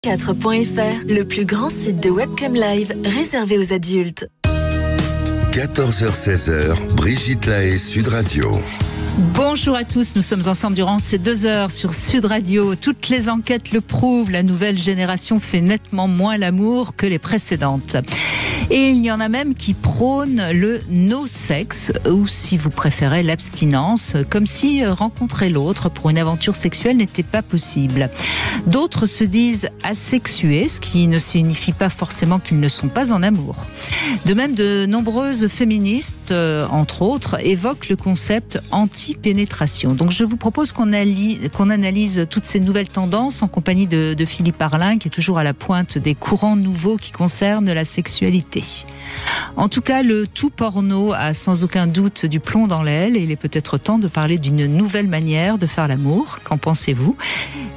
4.fr, le plus grand site de webcam live réservé aux adultes. 14h-16h, Brigitte Lahaie, Sud Radio. Bonjour à tous, nous sommes ensemble durant ces 2 heures sur Sud Radio. Toutes les enquêtes le prouvent, la nouvelle génération fait nettement moins l'amour que les précédentes. Et il y en a même qui prônent le no-sex, ou si vous préférez l'abstinence, comme si rencontrer l'autre pour une aventure sexuelle n'était pas possible. D'autres se disent asexués, ce qui ne signifie pas forcément qu'ils ne sont pas en amour. De même, de nombreuses féministes, entre autres, évoquent le concept anti-pénétration. Donc je vous propose qu'on analyse toutes ces nouvelles tendances en compagnie de Philippe Arlin, qui est toujours à la pointe des courants nouveaux qui concernent la sexualité. En tout cas, le tout porno a sans aucun doute du plomb dans l'aile et il est peut-être temps de parler d'une nouvelle manière de faire l'amour. Qu'en pensez-vous ?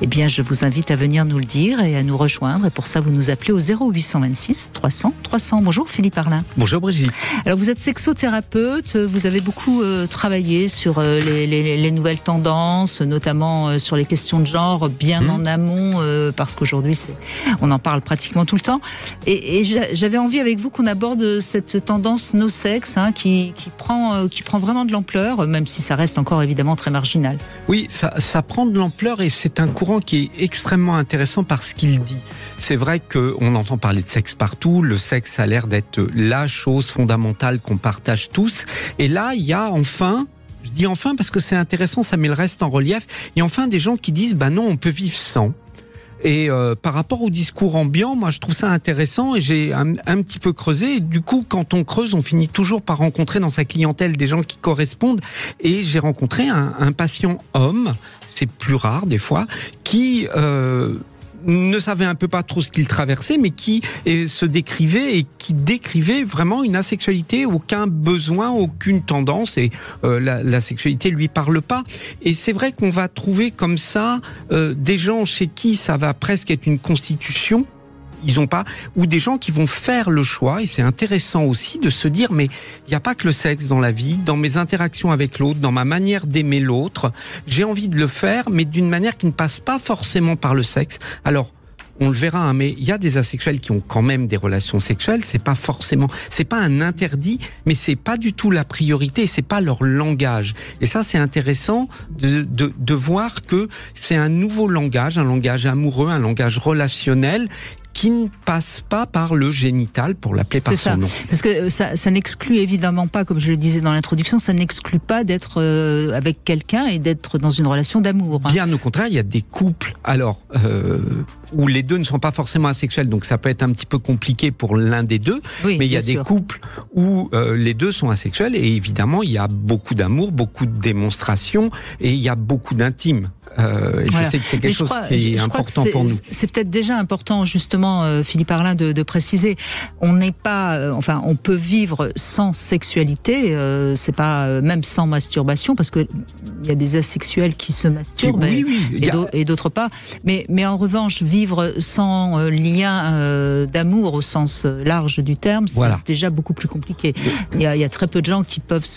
Eh bien, je vous invite à venir nous le dire et à nous rejoindre. Et pour ça, vous nous appelez au 0826 300 300. Bonjour Philippe Arlin. Bonjour Brigitte. Alors, vous êtes sexothérapeute. Vous avez beaucoup travaillé sur les nouvelles tendances, notamment sur les questions de genre, bien en amont, parce qu'aujourd'hui, on en parle pratiquement tout le temps. Et j'avais envie avec vous qu'on aborde cette tendance no-sex qui prend vraiment de l'ampleur, même si ça reste encore évidemment très marginal. Oui, ça prend de l'ampleur et c'est un courant qui est extrêmement intéressant par ce qu'il dit. C'est vrai qu'on entend parler de sexe partout, le sexe a l'air d'être la chose fondamentale qu'on partage tous. Et là, il y a enfin... Je dis enfin parce que c'est intéressant, ça met le reste en relief. Il y a enfin des gens qui disent non, on peut vivre sans. Et par rapport au discours ambiant, moi je trouve ça intéressant et j'ai un petit peu creusé. Et du coup, quand on creuse, on finit toujours par rencontrer dans sa clientèle des gens qui correspondent. Et j'ai rencontré un patient homme, c'est plus rare des fois, qui... ne savait un peu pas trop ce qu'il traversait, mais qui se décrivait et qui décrivait vraiment une asexualité, aucun besoin, aucune tendance, et la sexualité lui parle pas. Et c'est vrai qu'on va trouver comme ça des gens chez qui ça va presque être une constitution. Ils ont pas, ou des gens qui vont faire le choix, et c'est intéressant aussi de se dire, mais il n'y a pas que le sexe dans la vie, dans mes interactions avec l'autre, dans ma manière d'aimer l'autre, j'ai envie de le faire, mais d'une manière qui ne passe pas forcément par le sexe. Alors, on le verra, mais il y a des asexuels qui ont quand même des relations sexuelles, c'est pas un interdit, mais c'est pas du tout la priorité, c'est pas leur langage. Et ça, c'est intéressant de voir que c'est un nouveau langage, un langage amoureux, un langage relationnel, qui ne passe pas par le génital, pour l'appeler par son nom. Parce que ça n'exclut évidemment pas, comme je le disais dans l'introduction, ça n'exclut pas d'être avec quelqu'un et d'être dans une relation d'amour. Bien au contraire, il y a des couples où les deux ne sont pas forcément asexuels, donc ça peut être un petit peu compliqué pour l'un des deux, mais il y a des couples où les deux sont asexuels et évidemment il y a beaucoup d'amour, beaucoup de démonstration et il y a beaucoup d'intime. Je sais que c'est quelque chose qui est important pour nous. C'est peut-être déjà important, justement, Philippe Arlin, de préciser. On n'est pas, on peut vivre sans sexualité, c'est pas même sans masturbation, parce que il y a des asexuels qui se masturbent et d'autres pas. Mais en revanche, vivre sans lien d'amour au sens large du terme, c'est déjà beaucoup plus compliqué. Il y a très peu de gens qui peuvent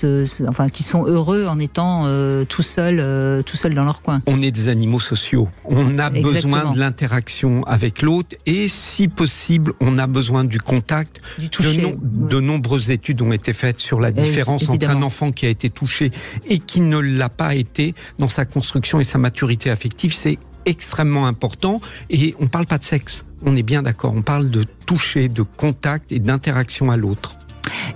qui sont heureux en étant tout seuls dans leur coin. On est des animaux sociaux. On a besoin de l'interaction avec l'autre et, si possible, on a besoin du contact. Du toucher. De nombreuses études ont été faites sur la différence entre un enfant qui a été touché et qui ne l'a pas été dans sa construction et sa maturité affective. C'est extrêmement important et on ne parle pas de sexe. On est bien d'accord. On parle de toucher, de contact et d'interaction à l'autre.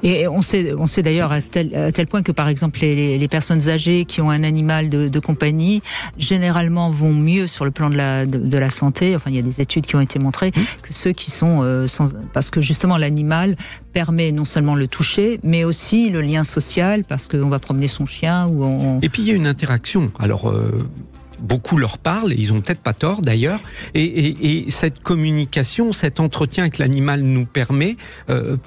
Et on sait d'ailleurs à tel point que, par exemple, les personnes âgées qui ont un animal de compagnie, généralement vont mieux sur le plan de la santé. Enfin, il y a des études qui ont été montrées que ceux qui sont parce que justement l'animal permet non seulement le toucher, mais aussi le lien social, parce qu'on va promener son chien Et puis il y a une interaction. Alors beaucoup leur parlent, et ils ont peut-être pas tort d'ailleurs, et cette communication, cet entretien que l'animal nous permet,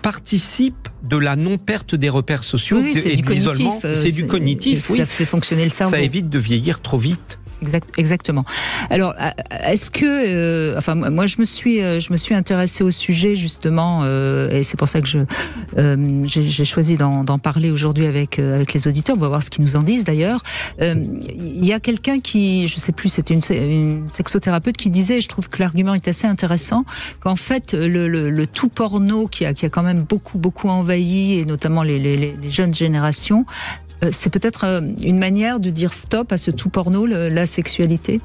participe de la non-perte des repères sociaux et de l'isolement. C'est du cognitif, Ça fait fonctionner le cerveau. Ça évite de vieillir trop vite. Exactement. Alors, est-ce que, moi, je me suis intéressée au sujet justement, et c'est pour ça que j'ai choisi d'en parler aujourd'hui avec les auditeurs. On va voir ce qu'ils nous en disent d'ailleurs. Il y a quelqu'un qui, je sais plus, c'était une sexothérapeute qui disait, je trouve que l'argument est assez intéressant, qu'en fait le tout porno qui a quand même beaucoup envahi, et notamment les jeunes générations, c'est peut-être une manière de dire stop à ce tout porno, la sexualité.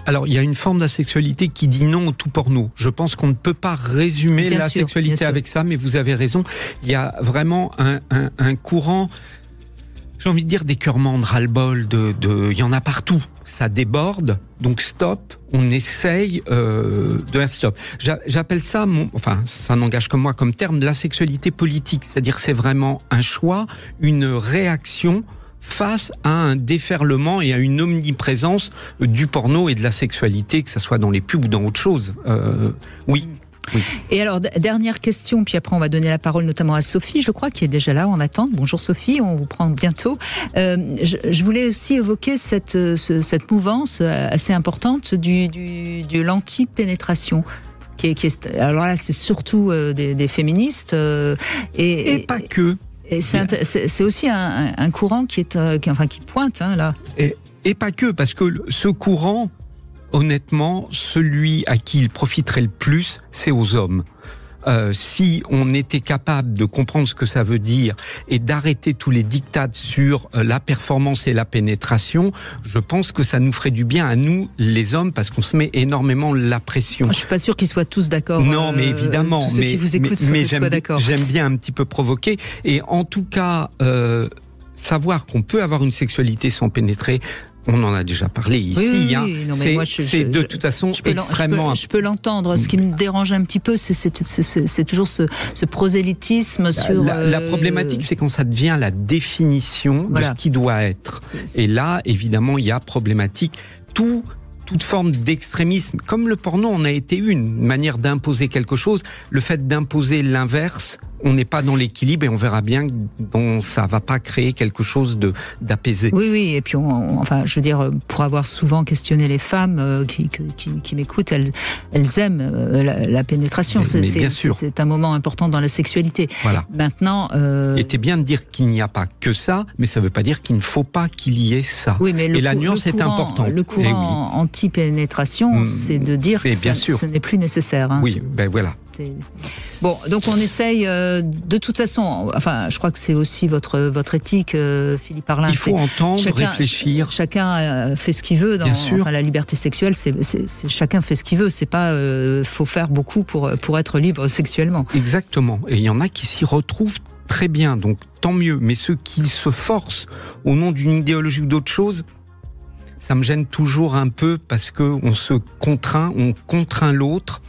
Alors, il y a une forme d'asexualité qui dit non au tout porno. Je pense qu'on ne peut pas résumer la sexualité avec ça, mais vous avez raison. Il y a vraiment un courant, j'ai envie de dire d'écœurement, de ras-le-bol, il y en a partout. Ça déborde, donc stop, on essaye de faire stop. J'appelle ça, ça n'engage que moi comme terme, de la sexualité politique. C'est-à-dire que c'est vraiment un choix, une réaction face à un déferlement et à une omniprésence du porno et de la sexualité, que ce soit dans les pubs ou dans autre chose. Oui. Et alors, dernière question, puis après on va donner la parole notamment à Sophie, je crois, qui est déjà là en attente. Bonjour Sophie, on vous prend bientôt. Je voulais aussi évoquer cette mouvance assez importante de l'anti-pénétration. Alors là, c'est surtout des féministes. Et pas que. Et c'est aussi un courant qui pointe là. Et pas que, parce que ce courant, honnêtement, celui à qui il profiterait le plus, c'est aux hommes. Si on était capable de comprendre ce que ça veut dire et d'arrêter tous les diktats sur la performance et la pénétration, je pense que ça nous ferait du bien à nous, les hommes, parce qu'on se met énormément la pression. Je suis pas sûr qu'ils soient tous d'accord. Non, mais évidemment. Tous ceux qui vous écoutent soient d'accord. J'aime bien un petit peu provoquer. Et en tout cas, savoir qu'on peut avoir une sexualité sans pénétrer, on en a déjà parlé ici. C'est de toute façon extrêmement... Je peux l'entendre. Ce qui me dérange un petit peu, c'est toujours ce prosélytisme sur... La problématique, c'est quand ça devient la définition de ce qui doit être. Et là, évidemment, il y a problématique. Toute forme d'extrémisme, comme le porno en a été une manière d'imposer quelque chose. Le fait d'imposer l'inverse, on n'est pas dans l'équilibre et on verra bien que ça va pas créer quelque chose d'apaisé. Oui, et puis je veux dire, pour avoir souvent questionné les femmes qui m'écoutent, elles aiment la pénétration. Mais bien sûr. C'est un moment important dans la sexualité. Voilà. Maintenant, et c'est bien de dire qu'il n'y a pas que ça, mais ça ne veut pas dire qu'il ne faut pas qu'il y ait ça. Oui, mais la nuance est importante. Le courant anti-pénétration, c'est de dire que ce n'est plus nécessaire. Oui, voilà. Bon, donc on essaye de toute façon, je crois que c'est aussi votre éthique, Philippe Arlin. Il faut entendre, réfléchir. Chacun fait ce qu'il veut dans la liberté sexuelle. C'est chacun fait ce qu'il veut. C'est pas faut faire beaucoup pour être libre sexuellement. Exactement. Et il y en a qui s'y retrouvent très bien. Donc tant mieux. Mais ceux qui se forcent au nom d'une idéologie ou d'autre chose, ça me gêne toujours un peu parce que on contraint l'autre.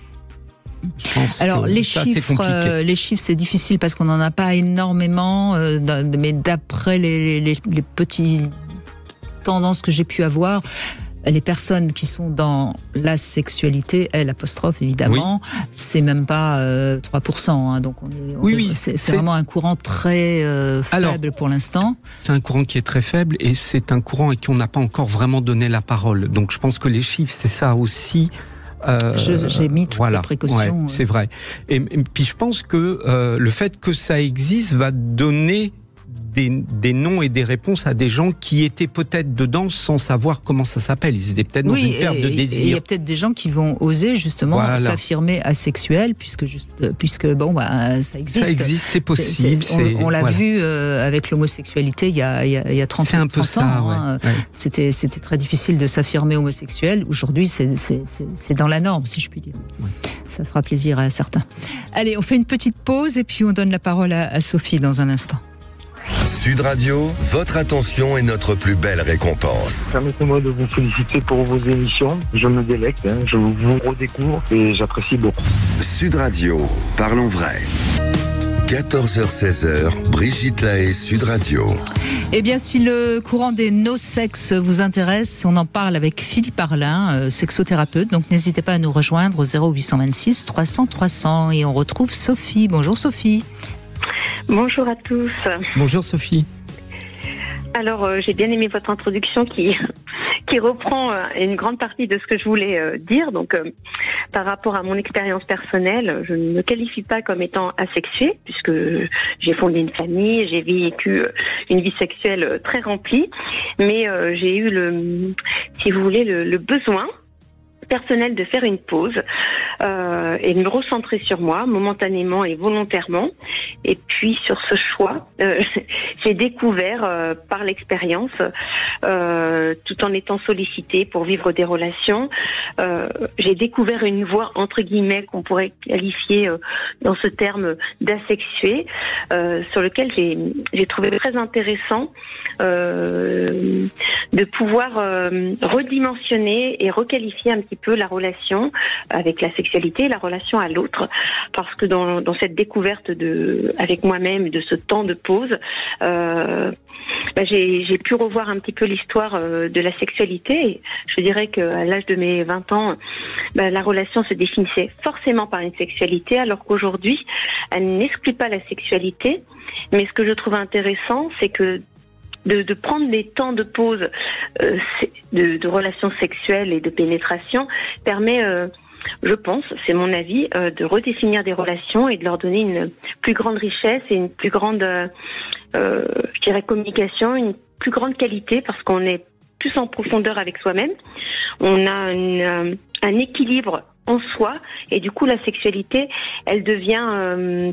Alors les chiffres c'est difficile parce qu'on n'en a pas énormément, mais d'après les petites tendances que j'ai pu avoir, les personnes qui sont dans la sexualité, l'apostrophe évidemment, c'est même pas 3%. Donc c'est vraiment un courant très faible pour l'instant. C'est un courant qui est très faible et c'est un courant à qui on n'a pas encore vraiment donné la parole. Donc je pense que les chiffres, c'est ça aussi. J'ai mis toutes les précautions. C'est vrai. Et puis je pense que le fait que ça existe va donner des noms et des réponses à des gens qui étaient peut-être dedans sans savoir comment ça s'appelle. Ils étaient peut-être dans une perte de désir. Il y a peut-être des gens qui vont oser justement s'affirmer asexuels puisque ça existe. Ça existe, c'est possible. On l'a vu avec l'homosexualité il y a 30 ans. C'est un peu ça. C'était très difficile de s'affirmer homosexuel. Aujourd'hui, c'est dans la norme, si je puis dire. Ouais. Ça fera plaisir à certains. Allez, on fait une petite pause et puis on donne la parole à Sophie dans un instant. Sud Radio, votre attention est notre plus belle récompense. Permettez-moi de vous féliciter pour vos émissions. Je me délecte, je vous redécouvre et j'apprécie beaucoup. Sud Radio, parlons vrai. 14h-16h, Brigitte Lahaie, Sud Radio. Eh bien, si le courant des no-sex vous intéresse, on en parle avec Philippe Arlin, sexothérapeute. Donc, n'hésitez pas à nous rejoindre au 0826 300 300. Et on retrouve Sophie. Bonjour Sophie. Bonjour à tous. Bonjour Sophie. Alors, j'ai bien aimé votre introduction qui qui reprend une grande partie de ce que je voulais dire. Donc, par rapport à mon expérience personnelle, je ne me qualifie pas comme étant asexuée, puisque j'ai fondé une famille, j'ai vécu une vie sexuelle très remplie, mais j'ai eu si vous voulez, le besoin personnel de faire une pause et de me recentrer sur moi momentanément et volontairement. Et puis sur ce choix, j'ai découvert par l'expérience, tout en étant sollicitée pour vivre des relations, j'ai découvert une voie entre guillemets qu'on pourrait qualifier dans ce terme d'asexué, sur lequel j'ai trouvé très intéressant de pouvoir redimensionner et requalifier un petit peu la relation avec la sexualité, la relation à l'autre, parce que dans cette découverte avec moi-même de ce temps de pause, j'ai pu revoir un petit peu l'histoire de la sexualité. Je dirais qu'à l'âge de mes 20 ans, la relation se définissait forcément par une sexualité, alors qu'aujourd'hui, elle n'exclut pas la sexualité. Mais ce que je trouve intéressant, c'est que de prendre des temps de pause de relations sexuelles et de pénétration permet, je pense, c'est mon avis, de redéfinir des relations et de leur donner une plus grande richesse et une plus grande, je dirais, communication, une plus grande qualité, parce qu'on est plus en profondeur avec soi-même. On a un équilibre en soi, et du coup la sexualité, elle devient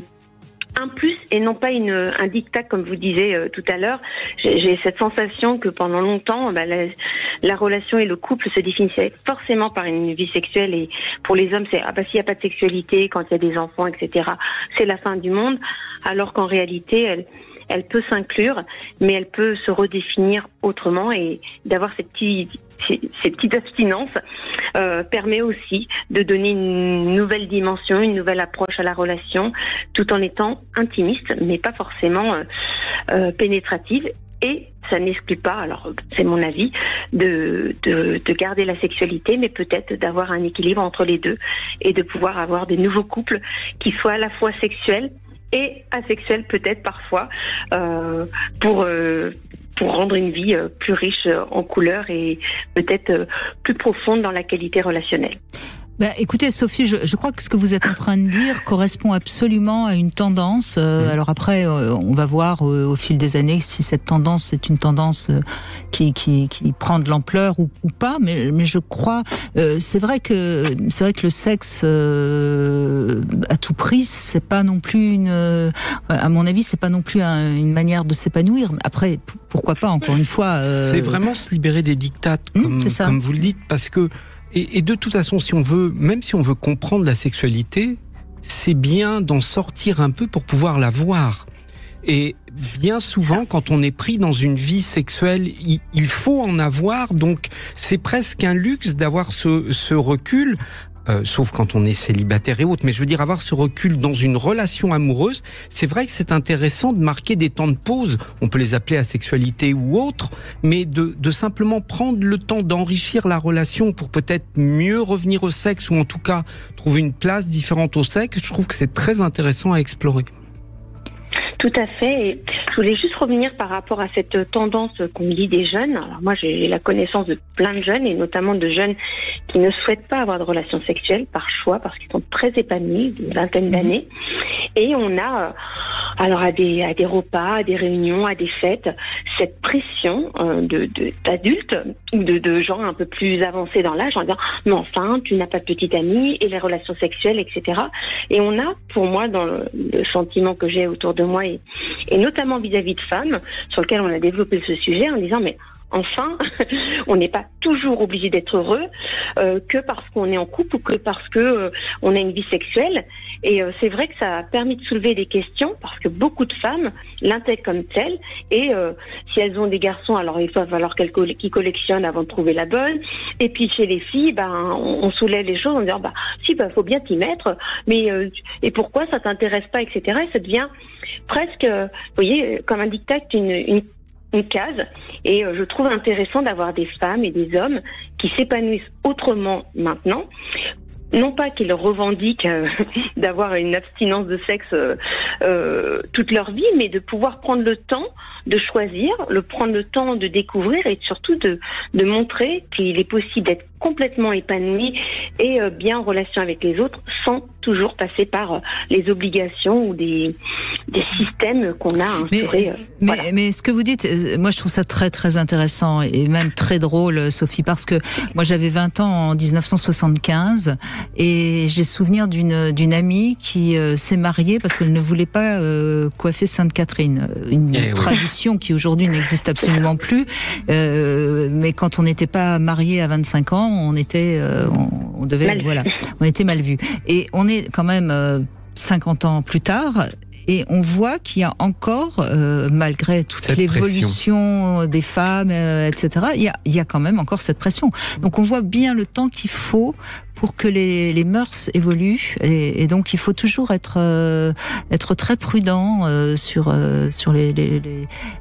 un plus et non pas un diktat, comme vous disiez tout à l'heure. J'ai cette sensation que pendant longtemps, la relation et le couple se définissaient forcément par une vie sexuelle, et pour les hommes, c'est s'il n'y a pas de sexualité, quand il y a des enfants, etc., c'est la fin du monde, alors qu'en réalité, elle peut s'inclure, mais elle peut se redéfinir autrement, et d'avoir ces petites abstinences permet aussi de donner une nouvelle dimension, une nouvelle approche à la relation, tout en étant intimiste, mais pas forcément pénétrative. Et ça n'exclut pas, alors c'est mon avis, de garder la sexualité, mais peut-être d'avoir un équilibre entre les deux, et de pouvoir avoir des nouveaux couples qui soient à la fois sexuels et asexuels peut-être parfois, pour rendre une vie plus riche en couleurs et peut-être plus profonde dans la qualité relationnelle. Écoutez Sophie, je crois que ce que vous êtes en train de dire correspond absolument à une tendance. Alors après, on va voir au fil des années si cette tendance est une tendance qui prend de l'ampleur ou pas. Mais je crois, c'est vrai que le sexe à tout prix, c'est pas non plus à mon avis, c'est pas non plus une manière de s'épanouir. Après, pourquoi pas, encore une fois. C'est vraiment se libérer des dictates, comme vous le dites, parce que. Et de toute façon, même si on veut comprendre la sexualité, c'est bien d'en sortir un peu pour pouvoir la voir. Et bien souvent, quand on est pris dans une vie sexuelle, il faut en avoir. Donc, c'est presque un luxe d'avoir ce recul. Sauf quand on est célibataire et autres, mais je veux dire, avoir ce recul dans une relation amoureuse, c'est vrai que c'est intéressant de marquer des temps de pause, on peut les appeler asexualité ou autre, mais de simplement prendre le temps d'enrichir la relation pour peut-être mieux revenir au sexe, ou en tout cas trouver une place différente au sexe. Je trouve que c'est très intéressant à explorer. Tout à fait. Et je voulais juste revenir par rapport à cette tendance qu'on dit des jeunes. Alors moi, j'ai la connaissance de plein de jeunes, et notamment de jeunes qui ne souhaitent pas avoir de relations sexuelles par choix, parce qu'ils sont très épanouis, d'une vingtaine d'années. Et on a, alors à des repas, à des réunions, à des fêtes, cette pression d'adultes ou de gens un peu plus avancés dans l'âge en disant « mais enfin, tu n'as pas de petite amie » et les relations sexuelles, etc. Et on a, pour moi, dans le sentiment que j'ai autour de moi, et notamment vis-à-vis de femmes, sur lequel on a développé ce sujet, en disant « mais enfin, on n'est pas toujours obligé d'être heureux que parce qu'on est en couple ou que parce que on a une vie sexuelle. » Et c'est vrai que ça a permis de soulever des questions, parce que beaucoup de femmes l'intègrent comme telle. Et si elles ont des garçons, alors il va falloir qu'ils collectionnent avant de trouver la bonne. Et puis chez les filles, on soulève les choses en disant si, faut bien t'y mettre. Mais et pourquoi ça t'intéresse pas, etc. Et ça devient presque, vous voyez, comme un diktat, une case. Et je trouve intéressant d'avoir des femmes et des hommes qui s'épanouissent autrement maintenant, non pas qu'ils revendiquent d'avoir une abstinence de sexe toute leur vie, mais de pouvoir prendre le temps de choisir, prendre le temps de découvrir et surtout de montrer qu'il est possible d'être complètement épanoui et bien en relation avec les autres sans toujours passer par les obligations ou des systèmes qu'on a instaurés. Mais ce que vous dites, moi je trouve ça très très intéressant et même très drôle, Sophie, parce que moi j'avais 20 ans en 1975 et j'ai souvenir d'une amie qui s'est mariée parce qu'elle ne voulait pas coiffer Sainte-Catherine, une tradition qui aujourd'hui n'existe absolument plus, mais quand on n'était pas marié à 25 ans, on était mal vu. Et on est quand même 50 ans plus tard. Et on voit qu'il y a encore, malgré toute l'évolution des femmes, etc., il y a quand même encore cette pression. Donc on voit bien le temps qu'il faut pour que les mœurs évoluent. Et donc il faut toujours être très prudent sur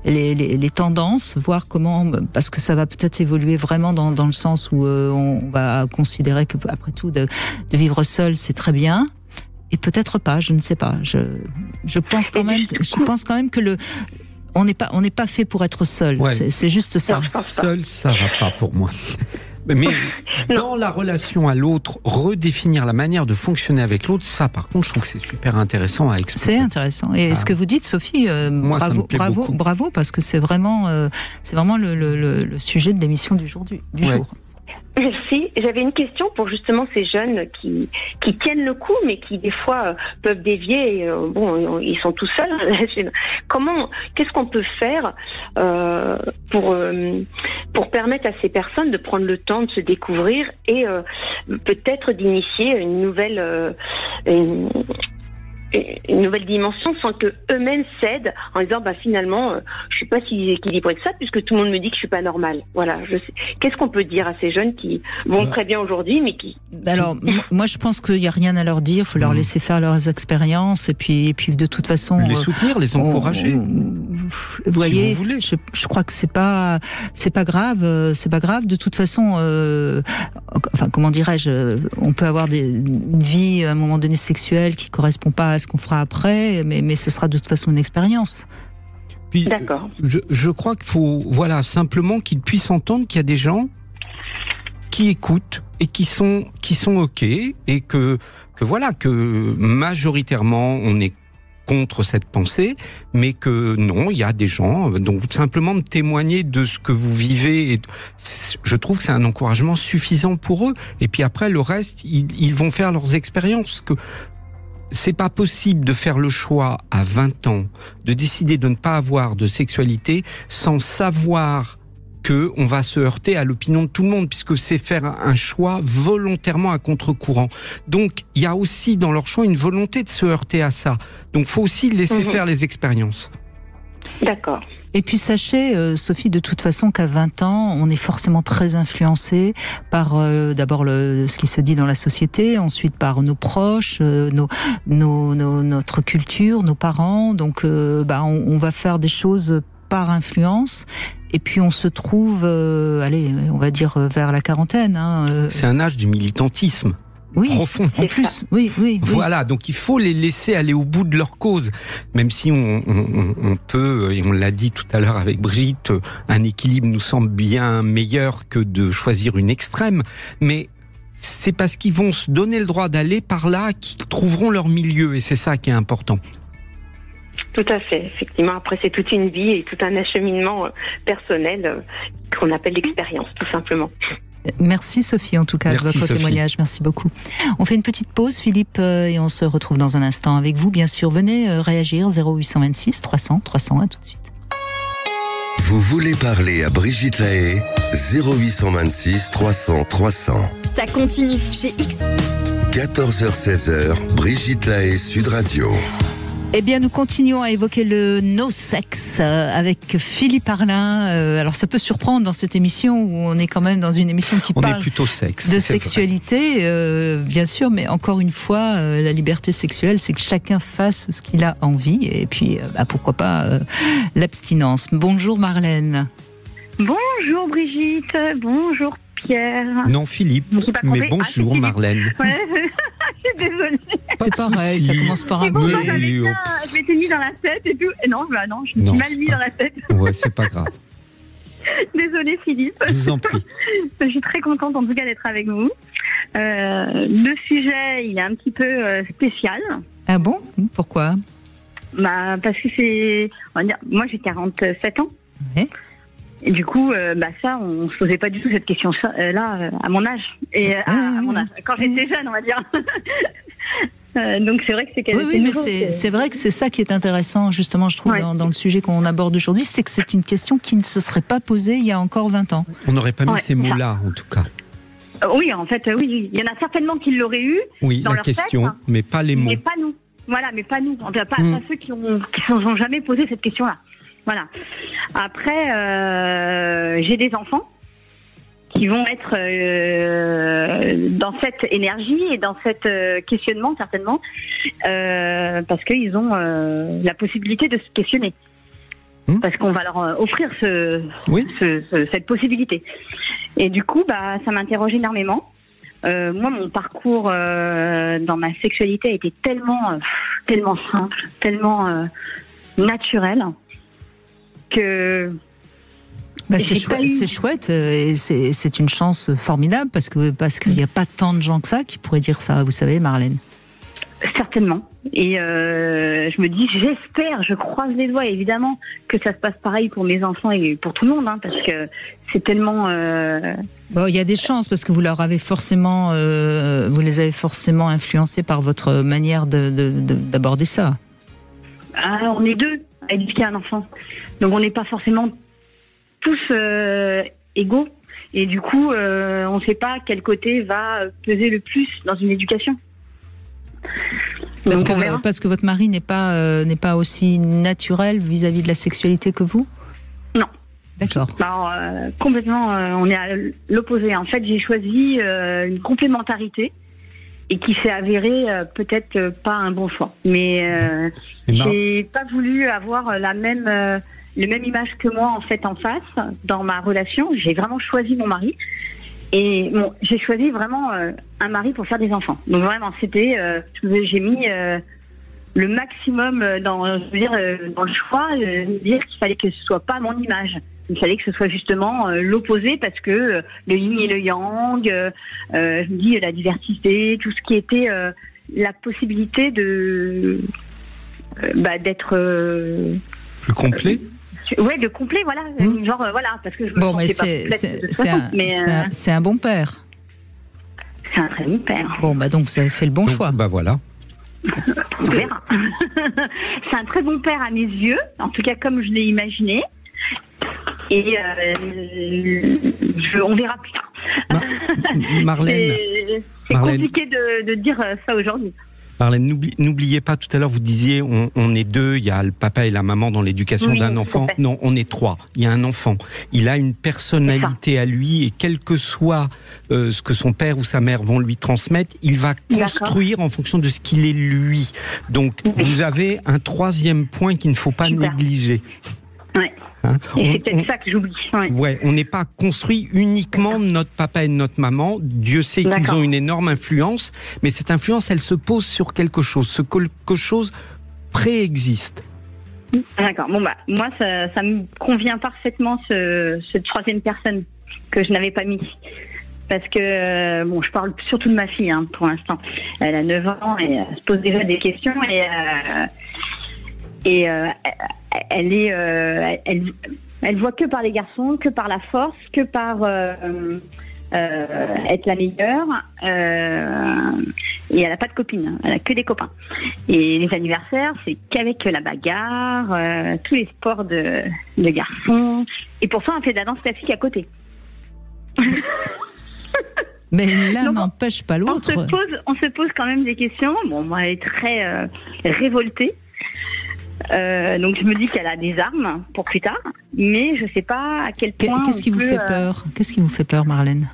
les tendances, voir comment, parce que ça va peut-être évoluer vraiment dans le sens où on va considérer que après tout de vivre seul c'est très bien. Et peut-être pas, je ne sais pas. Je pense quand même que on n'est pas fait pour être seul. Ouais. C'est juste ça. Seul, ça va pas pour moi. Mais dans la relation à l'autre, redéfinir la manière de fonctionner avec l'autre, ça, par contre, je trouve que c'est super intéressant à expliquer. C'est intéressant. Et ce que vous dites, Sophie, bravo, parce que c'est vraiment le sujet de l'émission du jour. Merci. J'avais une question pour justement ces jeunes qui tiennent le coup, mais qui des fois peuvent dévier. Et, ils sont tout seuls. Qu'est-ce qu'on peut faire pour permettre à ces personnes de prendre le temps de se découvrir et peut-être d'initier une nouvelle dimension sans que eux-mêmes cèdent en disant finalement je suis pas si équilibré que ça puisque tout le monde me dit que je suis pas normale. Voilà, qu'est-ce qu'on peut dire à ces jeunes qui vont très bien aujourd'hui mais qui Alors moi je pense qu'il y a rien à leur dire, il faut leur laisser faire leurs expériences et puis de toute façon les soutenir, les encourager. Vous voyez, si vous voulez. Je crois que c'est pas grave, de toute façon comment dirais-je, on peut avoir une vie à un moment donné sexuelle qui correspond pas à ce qu'on fera après, mais ce sera de toute façon une expérience. Puis, d'accord. Je crois qu'il faut, simplement qu'ils puissent entendre qu'il y a des gens qui écoutent et qui sont ok et que majoritairement on est contre cette pensée, mais que non, il y a des gens, donc simplement de témoigner de ce que vous vivez, et je trouve que c'est un encouragement suffisant pour eux, et puis après le reste, ils vont faire leurs expériences, que c'est pas possible de faire le choix à 20 ans, de décider de ne pas avoir de sexualité sans savoir qu'on va se heurter à l'opinion de tout le monde, puisque c'est faire un choix volontairement à contre-courant. Donc, il y a aussi dans leur choix une volonté de se heurter à ça. Donc, il faut aussi laisser faire les expériences. D'accord. Et puis sachez, Sophie, de toute façon qu'à 20 ans, on est forcément très influencé par d'abord ce qui se dit dans la société, ensuite par nos proches, notre culture, nos parents. Donc, on va faire des choses par influence. Et puis on se trouve, on va dire vers la quarantaine. C'est un âge du militantisme. Oui, profond. En plus, oui. Voilà, donc il faut les laisser aller au bout de leur cause, même si on peut, et on l'a dit tout à l'heure avec Brigitte, un équilibre nous semble bien meilleur que de choisir une extrême, mais c'est parce qu'ils vont se donner le droit d'aller par là qu'ils trouveront leur milieu, et c'est ça qui est important. Tout à fait, effectivement. Après, c'est toute une vie et tout un acheminement personnel qu'on appelle l'expérience, tout simplement. Merci Sophie, en tout cas, de votre témoignage. Merci beaucoup. On fait une petite pause, Philippe, et on se retrouve dans un instant avec vous. Bien sûr, venez réagir, 0826 300 300, à tout de suite. Vous voulez parler à Brigitte Lahaie, 0826 300 300. Ça continue chez X. 14h-16h, Brigitte Lahaie, Sud Radio. Eh bien, nous continuons à évoquer le no-sex avec Philippe Arlin. Alors, ça peut surprendre dans cette émission où on est quand même dans une émission qui parle plutôt sexe, de sexualité, bien sûr, mais encore une fois, la liberté sexuelle, c'est que chacun fasse ce qu'il a envie et puis, pourquoi pas, l'abstinence. Bonjour Marlène. Bonjour Brigitte, bonjour Pierre. Non, Philippe. Je me suis pas Mais trompée. bonjour, Philippe. Marlène. Ouais, je suis désolée. C'est pareil, ça commence par un C'est pour B. ça que j'avais Mais, bien- je m'étais mis dans la tête et tout. Et non, bah non, je me Non, suis mal c'est mis pas- dans la tête. Ouais, c'est pas grave. Désolée, Philippe. Je vous en prie. Je suis très contente en tout cas d'être avec vous. Le sujet, il est un petit peu spécial. Ah bon? Pourquoi? Bah, parce que c'est, on va dire, moi j'ai 47 ans. Ouais. Et du coup, ça, on se posait pas du tout cette question-là à mon âge. Et à mon âge, quand j'étais jeune, on va dire. Donc c'est vrai que c'est Oui, mais c'est vrai que c'est ça qui est intéressant, justement, je trouve, Ouais. dans le sujet qu'on aborde aujourd'hui, c'est que c'est une question qui ne se serait pas posée il y a encore 20 ans. On n'aurait pas mis Ouais, ces mots-là, en tout cas. Oui, en fait, oui. Il y en a certainement qui l'auraient eu, Oui, dans la leur question, tête, mais pas les mots. mais pas nous. Voilà, mais pas nous. En tout cas, pas ceux qui se sont jamais posé cette question-là. Voilà. Après, j'ai des enfants qui vont être dans cette énergie et dans cet questionnement, certainement, parce qu'ils ont la possibilité de se questionner. Parce qu'on va leur offrir cette possibilité. Et du coup, ça m'interroge énormément. Moi, mon parcours dans ma sexualité a été tellement simple, tellement naturel que... C'est chouette et c'est une chance formidable parce qu'il n'y a pas tant de gens que ça qui pourraient dire ça, vous savez, Marlène. Certainement. Et je me dis, j'espère, je croise les doigts évidemment que ça se passe pareil pour mes enfants et pour tout le monde, parce que c'est tellement... Bon, il y a des chances parce que vous leur avez forcément, vous les avez forcément influencés par votre manière d'aborder ça. Ah, on est deux à éduquer un enfant, donc on n'est pas forcément tous égaux. Et du coup, on ne sait pas quel côté va peser le plus dans une éducation. Parce que votre mari n'est pas aussi naturel vis-à-vis de la sexualité que vous? Non. D'accord. Alors, complètement, on est à l'opposé. En fait, j'ai choisi une complémentarité et qui s'est avérée peut-être pas un bon choix. Mais j'ai pas voulu avoir la même image que moi en fait en face dans ma relation. J'ai vraiment choisi mon mari. Et j'ai choisi vraiment un mari pour faire des enfants. Donc vraiment, c'était, j'ai mis le maximum dans le choix, dire qu'il fallait que ce soit pas mon image. Il fallait que ce soit justement l'opposé parce que le yin et le yang, je me dis la diversité, tout ce qui était la possibilité d'être plus complet. Ouais, de complet, voilà. Genre, voilà, parce que je me sentais pas complète de toute façon, c'est un bon père. C'est un très bon père. Bon, donc vous avez fait le bon choix. Voilà. On verra. C'est un très bon père à mes yeux, en tout cas comme je l'ai imaginé. Et on verra plus tard. Marlène. C'est compliqué de dire ça aujourd'hui. Marlène, n'oubliez pas, tout à l'heure vous disiez on est deux, il y a le papa et la maman dans l'éducation d'un enfant. Non, on est trois. Il y a un enfant. Il a une personnalité à lui et quel que soit ce que son père ou sa mère vont lui transmettre, il va construire en fonction de ce qu'il est lui. Donc vous avez un troisième point qu'il ne faut pas négliger. Ouais. Et c'est peut-être ça que j'oublie. Ouais, on n'est pas construit uniquement de notre papa et de notre maman. Dieu sait qu'ils ont une énorme influence, mais cette influence, elle se pose sur quelque chose. Ce quelque chose préexiste. D'accord. Bon, moi, ça me convient parfaitement, cette troisième personne que je n'avais pas mis. Parce que, je parle surtout de ma fille, pour l'instant. Elle a 9 ans et elle se pose déjà des questions et elle voit que par les garçons, que par la force, que par être la meilleure. Et elle n'a pas de copine, elle a que des copains. Et les anniversaires, c'est qu'avec la bagarre, tous les sports de garçons. Et pourtant, elle fait de la danse classique à côté. Mais l'un n'empêche pas l'autre. On se pose quand même des questions. Bon, moi, elle est très révoltée. Donc je me dis qu'elle a des armes pour plus tard, mais je sais pas à quel point. Qu'est-ce qui vous fait peur? Qu'est-ce qui vous fait peur, Marlène?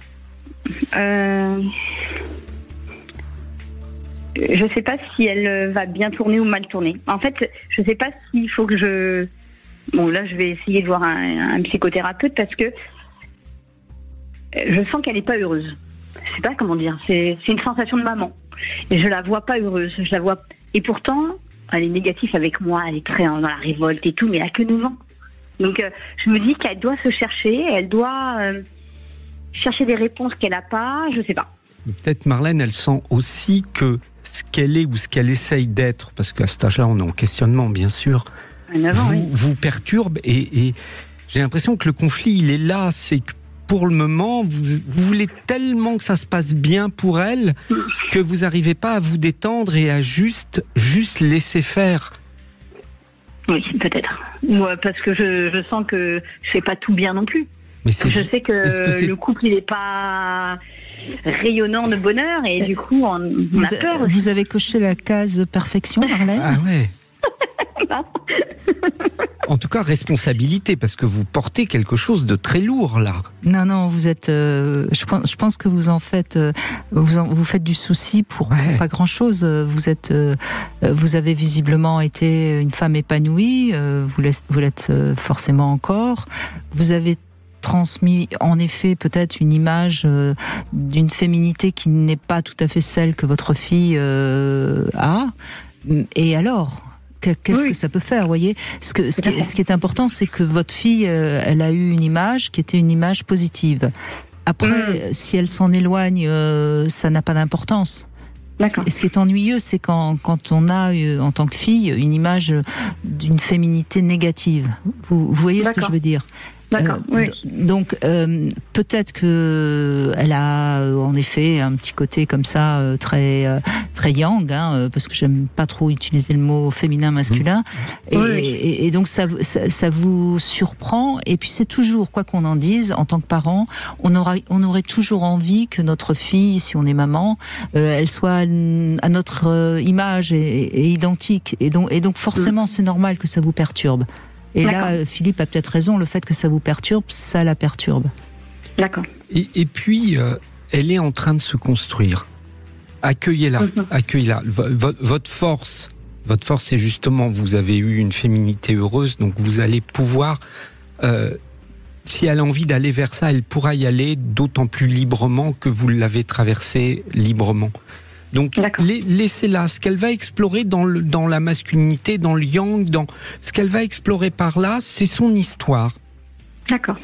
Je sais pas si elle va bien tourner ou mal tourner. En fait, je sais pas s'il faut que je. Bon, là, je vais essayer de voir un psychothérapeute parce que je sens qu'elle n'est pas heureuse. Je sais pas comment dire. C'est une sensation de maman. Et je la vois pas heureuse. Et pourtant, elle est négative avec moi. Elle est très dans la révolte et tout, mais elle a que 9 ans. Donc, je me dis qu'elle doit se chercher. Elle doit chercher des réponses qu'elle n'a pas. Je sais pas. Peut-être Marlène, elle sent aussi que ce qu'elle est ou ce qu'elle essaye d'être, parce qu'à cet âge-là, on est en questionnement, bien sûr, vous perturbe. Et j'ai l'impression que le conflit, il est là. C'est que pour le moment, vous voulez tellement que ça se passe bien pour elle que vous n'arrivez pas à vous détendre et à juste laisser faire. Oui, peut-être. Ouais, parce que je sens que je fais pas tout bien non plus. Mais je sais que le couple, il n'est pas rayonnant de bonheur et du coup, on a peur. Vous avez coché la case perfection, Marlène ? Ah ouais. En tout cas, responsabilité, parce que vous portez quelque chose de très lourd là. Non, vous êtes. Je pense que vous en faites. Vous faites du souci pour pas grand-chose. Vous avez visiblement été une femme épanouie. Vous l'êtes forcément encore. Vous avez transmis en effet peut-être une image d'une féminité qui n'est pas tout à fait celle que votre fille a. Et alors ? Qu'est-ce que ça peut faire, voyez ? Ce qui est important, c'est que votre fille, elle a eu une image qui était une image positive. Après, si elle s'en éloigne, ça n'a pas d'importance. D'accord. Ce qui est ennuyeux, c'est quand on a, en tant que fille, une image d'une féminité négative. Vous voyez ce que je veux dire ? D'accord, oui. Donc, peut-être que elle a en effet un petit côté comme ça très yang, parce que j'aime pas trop utiliser le mot féminin-masculin. Et donc ça vous surprend. Et puis c'est toujours, quoi qu'on en dise, en tant que parent, on aurait toujours envie que notre fille, si on est maman, elle soit à notre image et identique. Et donc forcément, c'est normal que ça vous perturbe. Et là, Philippe a peut-être raison, le fait que ça vous perturbe, ça la perturbe. D'accord. Et puis, elle est en train de se construire. Accueillez-la, accueillez-la. Votre force, c'est justement, vous avez eu une féminité heureuse, donc vous allez pouvoir, si elle a envie d'aller vers ça, elle pourra y aller d'autant plus librement que vous l'avez traversé librement. Donc laissez-la, ce qu'elle va explorer dans la masculinité, dans le yang, ce qu'elle va explorer par là, c'est son histoire. D'accord.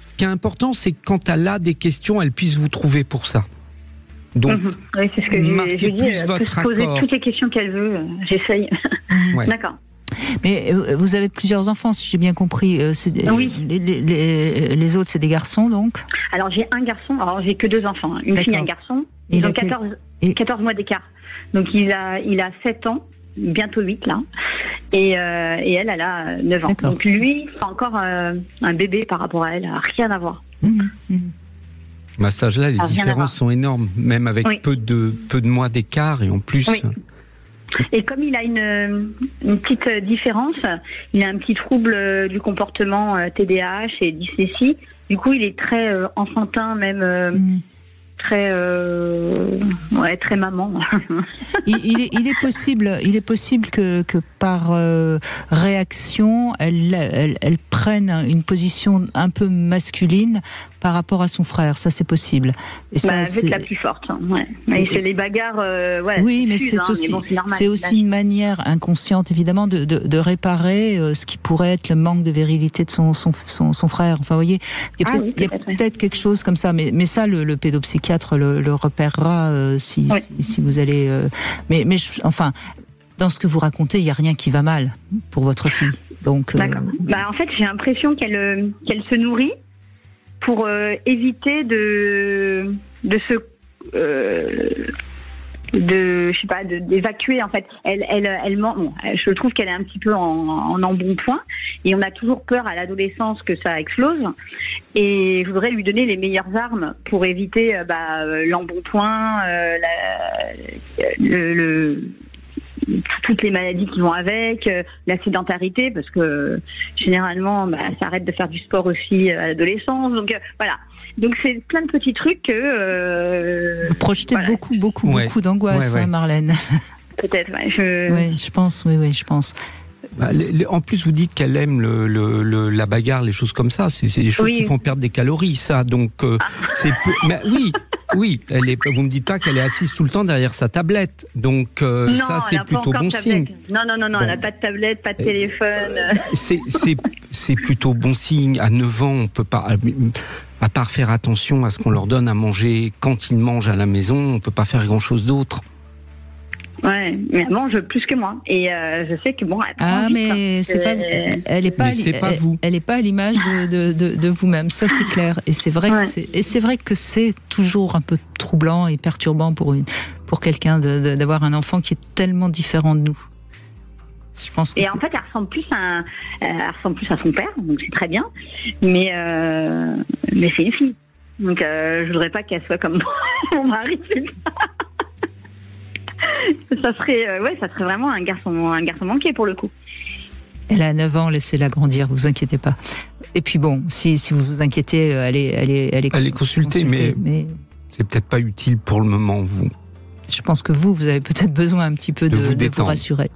Ce qui est important, c'est que quand elle a des questions, elle puisse vous trouver pour ça. Donc, oui, c'est ce que marquez plus elle votre peut se poser accord. toutes les questions qu'elle veut, j'essaye. Ouais. D'accord. Mais vous avez plusieurs enfants, si j'ai bien compris. Oui. Les autres, c'est des garçons, donc ? Alors, j'ai un garçon. Alors, j'ai que 2 enfants. Une fille et un garçon. Ils ont 14 mois d'écart. Donc, il a 7 ans, bientôt 8, là. Et elle a 9 ans. D'accord. Donc, lui, c'est encore un bébé par rapport à elle. Rien à voir. À cet âge-là, les différences sont énormes, même avec peu de mois d'écart. Et en plus... Oui. Et comme il a une petite différence, il a un petit trouble du comportement TDAH et dyslexie. Du coup, il est très enfantin, même très maman. il est possible que par réaction, elle prenne une position un peu masculine par rapport à son frère. Ça, c'est possible. Et ça, elle veut être la plus forte. Et c'est les bagarres. Oui, mais c'est aussi, c'est aussi une manière inconsciente, évidemment, de réparer ce qui pourrait être le manque de virilité de son frère. Enfin, vous voyez, il y a peut-être quelque chose comme ça. Mais ça, le pédopsychiatre le repérera si vous allez. Mais enfin, dans ce que vous racontez, il n'y a rien qui va mal pour votre fille. Donc. D'accord. En fait, j'ai l'impression qu'elle se nourrit pour éviter d'évacuer, en fait. Elle ment. Bon, je trouve qu'elle est un petit peu en embonpoint, et on a toujours peur à l'adolescence que ça explose, et je voudrais lui donner les meilleures armes pour éviter l'embonpoint, toutes les maladies qui vont avec, la sédentarité, parce que généralement ça arrête de faire du sport aussi à l'adolescence, donc voilà. Donc c'est plein de petits trucs que vous projetez beaucoup d'angoisse, Marlène. Peut-être, je pense. Oui, je pense. En plus, vous dites qu'elle aime la bagarre, les choses comme ça. C'est des choses qui font perdre des calories, ça. Donc, mais oui. Vous me dites pas qu'elle est assise tout le temps derrière sa tablette. Donc, non, ça, c'est plutôt bon signe. Non, bon. Elle n'a pas de tablette, pas de téléphone. C'est plutôt bon signe. À 9 ans, on peut pas, à part faire attention à ce qu'on leur donne à manger quand ils mangent à la maison, on peut pas faire grand-chose d'autre. Ouais, mais elle mange plus que moi. Et je sais que mais c'est pas, elle est pas à l'image de vous-même. Ça, c'est clair. Et c'est vrai que c'est toujours un peu troublant et perturbant pour quelqu'un d'avoir un enfant qui est tellement différent de nous. Je pense que en fait, elle ressemble plus à son père, donc c'est très bien. Mais c'est une fille. Donc je voudrais pas qu'elle soit comme mon mari. Ça serait vraiment un garçon manqué pour le coup. Elle a 9 ans, laissez-la grandir, vous inquiétez pas. Et puis bon, si vous vous inquiétez, allez consulter, mais c'est peut-être pas utile pour le moment, vous. Je pense que vous avez peut-être besoin un petit peu de vous rassurer.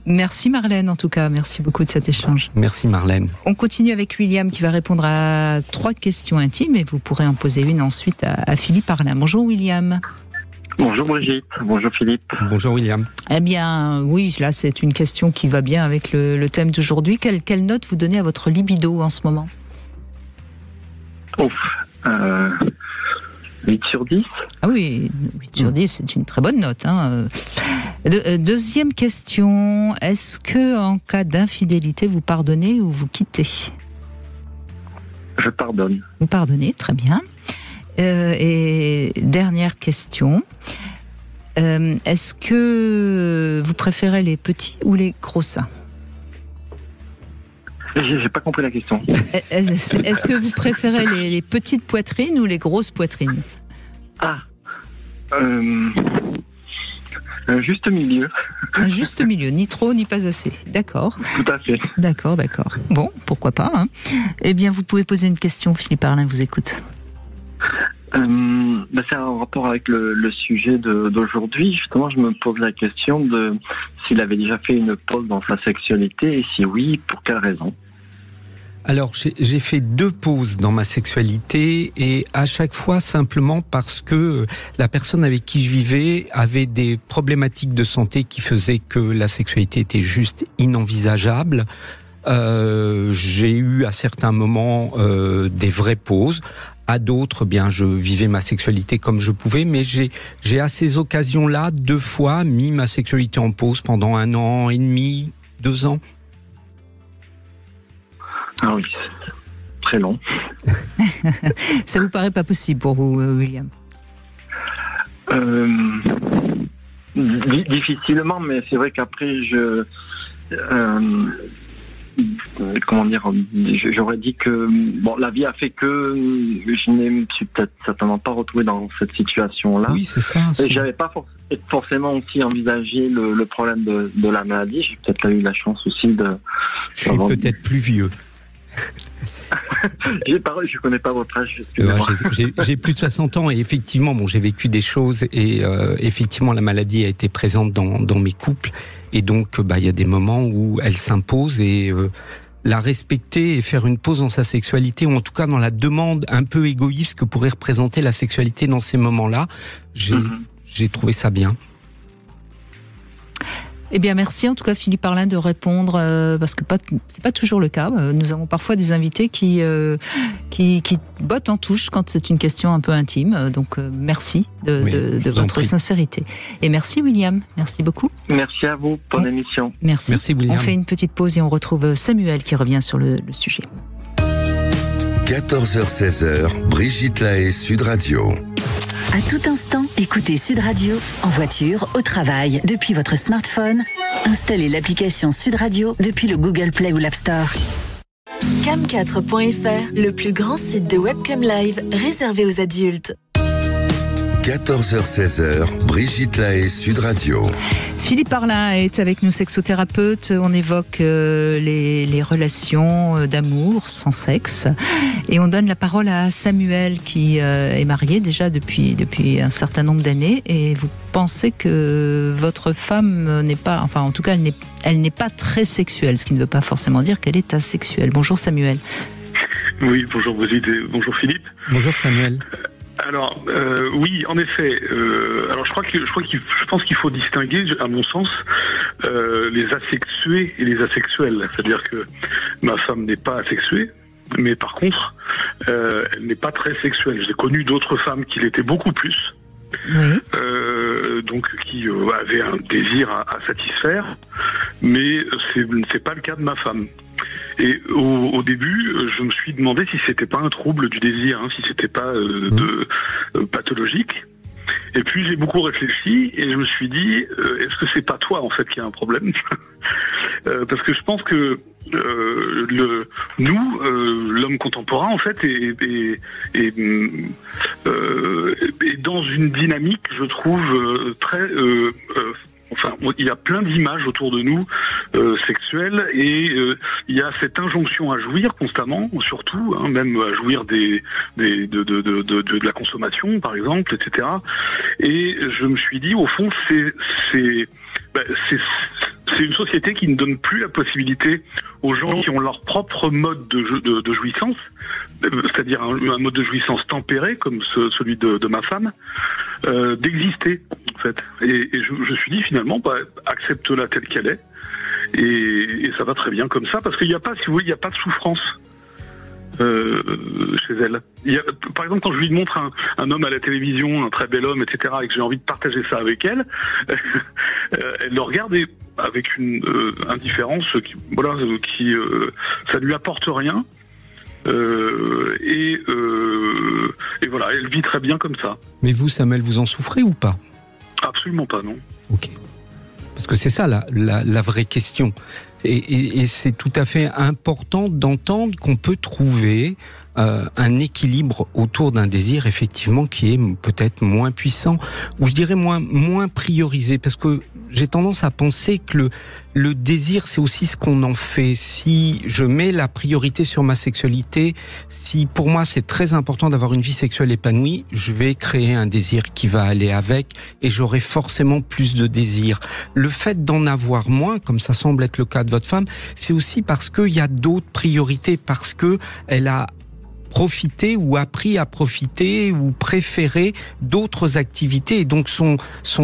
Merci Marlène, en tout cas, merci beaucoup de cet échange. Merci Marlène. On continue avec William qui va répondre à 3 questions intimes et vous pourrez en poser une ensuite à Philippe Arlin. Bonjour William. Bonjour Brigitte, bonjour Philippe. Bonjour William. Eh bien, oui, là c'est une question qui va bien avec le thème d'aujourd'hui. Quelle note vous donnez à votre libido en ce moment ? 8 sur 10. Ah oui, 8 sur 10, c'est une très bonne note. Hein. Deuxième question, est-ce que en cas d'infidélité, vous pardonnez ou vous quittez ? Je pardonne. Vous pardonnez, très bien. Et dernière question, est-ce que vous préférez les petits ou les gros seins ? J'ai pas compris la question. Est-ce que vous préférez les petites poitrines ou les grosses poitrines ? Un juste milieu. Un juste milieu, ni trop ni pas assez. D'accord. Tout à fait. D'accord. Bon, pourquoi pas. Hein. Eh bien, vous pouvez poser une question, Philippe Arlin vous écoute. C'est un rapport avec le sujet d'aujourd'hui. Justement, je me pose la question de s'il avait déjà fait une pause dans sa sexualité et si oui, pour quelle raison ? Alors, j'ai fait 2 pauses dans ma sexualité et à chaque fois simplement parce que la personne avec qui je vivais avait des problématiques de santé qui faisaient que la sexualité était juste inenvisageable. J'ai eu à certains moments des vraies pauses. À d'autres, bien, je vivais ma sexualité comme je pouvais, mais j'ai à ces occasions-là 2 fois mis ma sexualité en pause pendant 1 an et demi, 2 ans. Ah oui, très long. Ça vous paraît pas possible pour vous, William ? Difficilement, mais c'est vrai qu'après, j'aurais dit que la vie a fait que je ne me suis peut-être certainement pas retrouvé dans cette situation-là. Oui, c'est ça. Et j'avais pas forcément aussi envisagé le problème de la maladie. J'ai peut-être eu la chance aussi de... Je suis peut-être plus vieux. Je connais pas votre âge. J'ai plus de 60 ans et effectivement, j'ai vécu des choses et effectivement, la maladie a été présente dans mes couples et donc, y a des moments où elle s'impose et la respecter et faire une pause dans sa sexualité ou en tout cas dans la demande un peu égoïste que pourrait représenter la sexualité dans ces moments-là, j'ai trouvé ça bien. Eh bien, merci en tout cas Philippe Arlin de répondre parce que c'est pas toujours le cas. Nous avons parfois des invités qui bottent en touche quand c'est une question un peu intime. Donc merci de votre sincérité. Et merci William, merci beaucoup. Merci à vous pour l'émission. Merci William. On fait une petite pause et on retrouve Samuel qui revient sur le sujet. 14h-16h, Brigitte Lahaie, Sud Radio. À tout instant, écoutez Sud Radio, en voiture, au travail, depuis votre smartphone. Installez l'application Sud Radio depuis le Google Play ou l'App Store. Cam4.fr, le plus grand site de webcam live réservé aux adultes. 14h-16h, Brigitte Lahaie, Sud Radio. Philippe Parlin est avec nous, sexothérapeute. On évoque les relations d'amour sans sexe. Et on donne la parole à Samuel qui est marié déjà depuis un certain nombre d'années. Et vous pensez que votre femme n'est pas, enfin en tout cas elle n'est pas très sexuelle, ce qui ne veut pas forcément dire qu'elle est asexuelle. Bonjour Samuel. Oui, bonjour Brigitte et bonjour Philippe. Bonjour Samuel. Alors oui, en effet. Alors je pense qu'il faut distinguer, à mon sens, les asexués et les asexuels. C'est-à-dire que ma femme n'est pas asexuée, mais par contre, elle n'est pas très sexuelle. J'ai connu d'autres femmes qui l'étaient beaucoup plus. Oui. Donc qui avaient un désir à satisfaire, mais c'est pas le cas de ma femme. Et au début, je me suis demandé si c'était pas un trouble du désir, si c'était pas pathologique. Et puis j'ai beaucoup réfléchi et je me suis dit, est-ce que c'est pas toi en fait qui a un problème? Parce que je pense que l'homme contemporain en fait est dans une dynamique, je trouve, très enfin, il y a plein d'images autour de nous sexuelles et il y a cette injonction à jouir constamment, surtout, même à jouir de la consommation, par exemple, etc. Et je me suis dit, au fond, c'est une société qui ne donne plus la possibilité aux gens qui ont leur propre mode de jouissance, c'est-à-dire un mode de jouissance tempéré, comme celui de ma femme, d'exister, en fait. Et je me suis dit, finalement, accepte-la telle qu'elle est, et ça va très bien comme ça, parce qu'il n'y a pas, si vous voulez, il n'y a pas de souffrance chez elle. Par exemple, quand je lui montre un homme à la télévision, un très bel homme, etc., et que j'ai envie de partager ça avec elle, elle le regarde avec une indifférence qui ça lui apporte rien. Et voilà, elle vit très bien comme ça. Mais vous, Samuel, vous en souffrez ou pas? Absolument pas, non. Ok. Parce que c'est ça la vraie question. Et c'est tout à fait important d'entendre qu'on peut trouver un équilibre autour d'un désir effectivement qui est peut-être moins puissant, ou je dirais moins priorisé, parce que j'ai tendance à penser que le désir, c'est aussi ce qu'on en fait. Si je mets la priorité sur ma sexualité, si pour moi c'est très important d'avoir une vie sexuelle épanouie, je vais créer un désir qui va aller avec et j'aurai forcément plus de désir. Le fait d'en avoir moins, comme ça semble être le cas de votre femme, c'est aussi parce qu'il y a d'autres priorités, parce que elle a profiter ou appris à profiter ou préférer d'autres activités, et donc son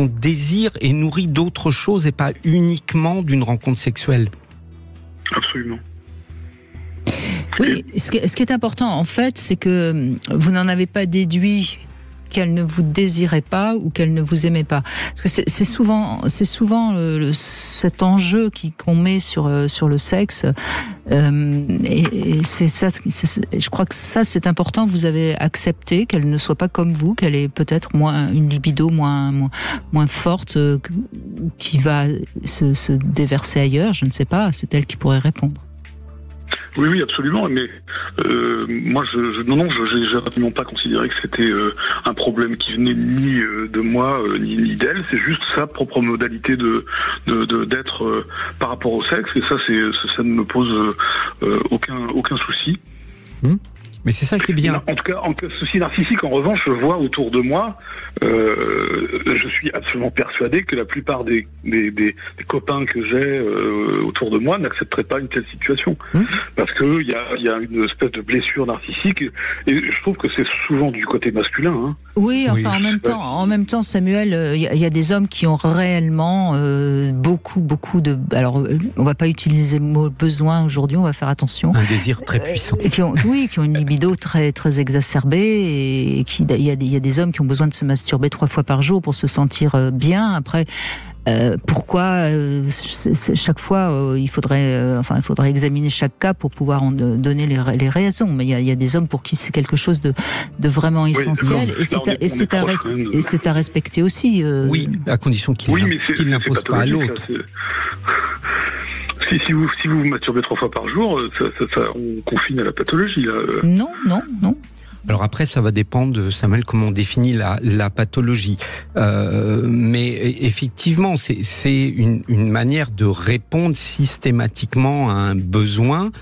désir est nourri d'autres choses et pas uniquement d'une rencontre sexuelle. Absolument. Oui, ce qui est important en fait, c'est que vous n'en avez pas déduit qu'elle ne vous désirait pas ou qu'elle ne vous aimait pas. Parce que c'est souvent cet enjeu qu'on met sur le sexe. Et c'est ça, je crois que ça c'est important. Vous avez accepté qu'elle ne soit pas comme vous, qu'elle ait peut-être une libido moins forte, qui va se déverser ailleurs. Je ne sais pas. C'est elle qui pourrait répondre. Oui, absolument. Mais moi, j'ai absolument pas considéré que c'était un problème qui venait ni de moi ni d'elle. C'est juste sa propre modalité d'être par rapport au sexe. Et ça, ça ne me pose aucun souci. Mais c'est ça qui est bien. En tout cas, en souci narcissique, en revanche, je vois autour de moi, je suis absolument persuadé que la plupart des copains que j'ai autour de moi n'accepteraient pas une telle situation. Parce que il y a une espèce de blessure narcissique, et je trouve que c'est souvent du côté masculin. Oui, enfin, en même temps, Samuel, il y a des hommes qui ont réellement beaucoup de... Alors, on va pas utiliser le mot besoin aujourd'hui, on va faire attention. Un désir très puissant. Qui ont une libido très, très exacerbée, et il y a des hommes qui ont besoin de se masturber 3 fois par jour pour se sentir bien. Après, pourquoi chaque fois il faudrait examiner chaque cas pour pouvoir en donner les raisons. Mais il y a des hommes pour qui c'est quelque chose de vraiment essentiel, et c'est à respecter aussi. Oui, à condition qu'il n'impose pas à l'autre. Si vous vous masturbez 3 fois par jour, on confine à la pathologie là. Non. Alors après, ça va dépendre, Samuel, comment on définit la pathologie. Mais effectivement, c'est une manière de répondre systématiquement à un besoin.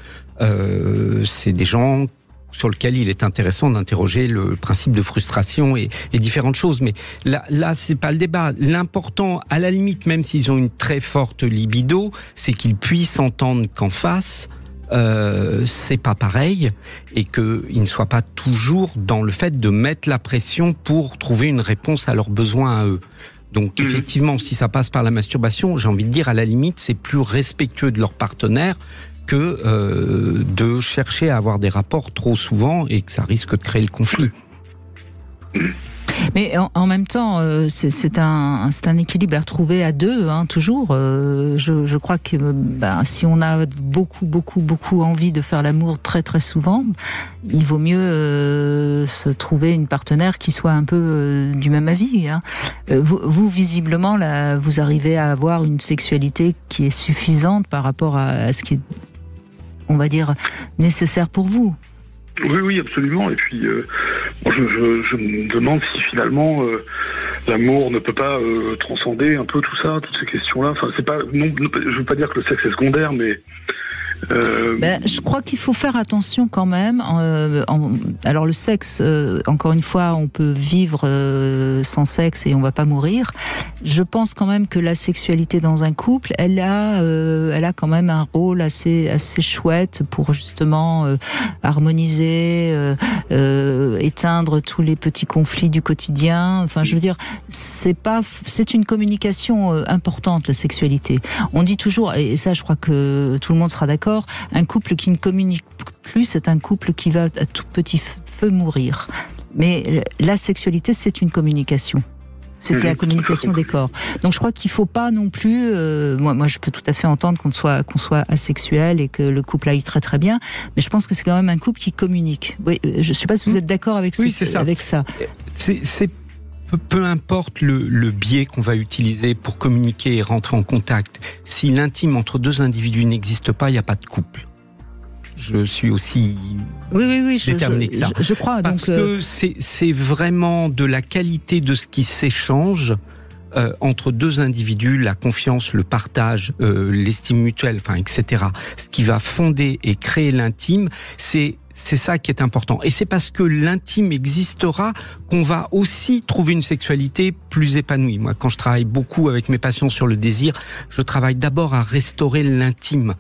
C'est des gens sur lesquels il est intéressant d'interroger le principe de frustration et différentes choses. Mais là, c'est pas le débat. L'important, à la limite, même s'ils ont une très forte libido, c'est qu'ils puissent entendre qu'en face, c'est pas pareil, et qu'ils ne soient pas toujours dans le fait de mettre la pression pour trouver une réponse à leurs besoins à eux. Donc effectivement, si ça passe par la masturbation, j'ai envie de dire, à la limite, c'est plus respectueux de leur partenaire que de chercher à avoir des rapports trop souvent, et que ça risque de créer le conflit. Mais en même temps, c'est un équilibre à retrouver à deux, toujours. Je crois que si on a beaucoup envie de faire l'amour très très souvent, il vaut mieux se trouver une partenaire qui soit un peu du même avis. Vous visiblement, là, vous arrivez à avoir une sexualité qui est suffisante par rapport à ce qui est, on va dire, nécessaire pour vous. Oui, absolument. Et puis, je me demande si finalement l'amour ne peut pas transcender un peu tout ça, toutes ces questions-là. Enfin, c'est pas, non, je veux pas dire que le sexe est secondaire, mais je crois qu'il faut faire attention quand même. Alors le sexe, encore une fois, on peut vivre sans sexe et on va pas mourir. Je pense quand même que la sexualité dans un couple, elle a quand même un rôle assez chouette pour justement harmoniser, éteindre tous les petits conflits du quotidien. Enfin, je veux dire, c'est une communication importante, la sexualité. On dit toujours, et ça, je crois que tout le monde sera d'accord, un couple qui ne communique plus, c'est un couple qui va à tout petit feu mourir. Mais la sexualité, c'est une communication. C'est la communication des corps. Donc je crois qu'il faut pas non plus. Moi, je peux tout à fait entendre qu'on soit asexuel et que le couple aille très très bien, mais je pense que c'est quand même un couple qui communique. Oui, je sais pas si vous êtes d'accord avec avec ça. C'est peu importe le biais qu'on va utiliser pour communiquer et rentrer en contact. Si l'intime entre deux individus n'existe pas, il n'y a pas de couple. Je suis aussi déterminé que ça. Je crois. Parce que c'est vraiment de la qualité de ce qui s'échange entre deux individus, la confiance, le partage, l'estime mutuelle, etc. Ce qui va fonder et créer l'intime, c'est ça qui est important. Et c'est parce que l'intime existera qu'on va aussi trouver une sexualité plus épanouie. Moi, quand je travaille beaucoup avec mes patients sur le désir, je travaille d'abord à restaurer l'intime.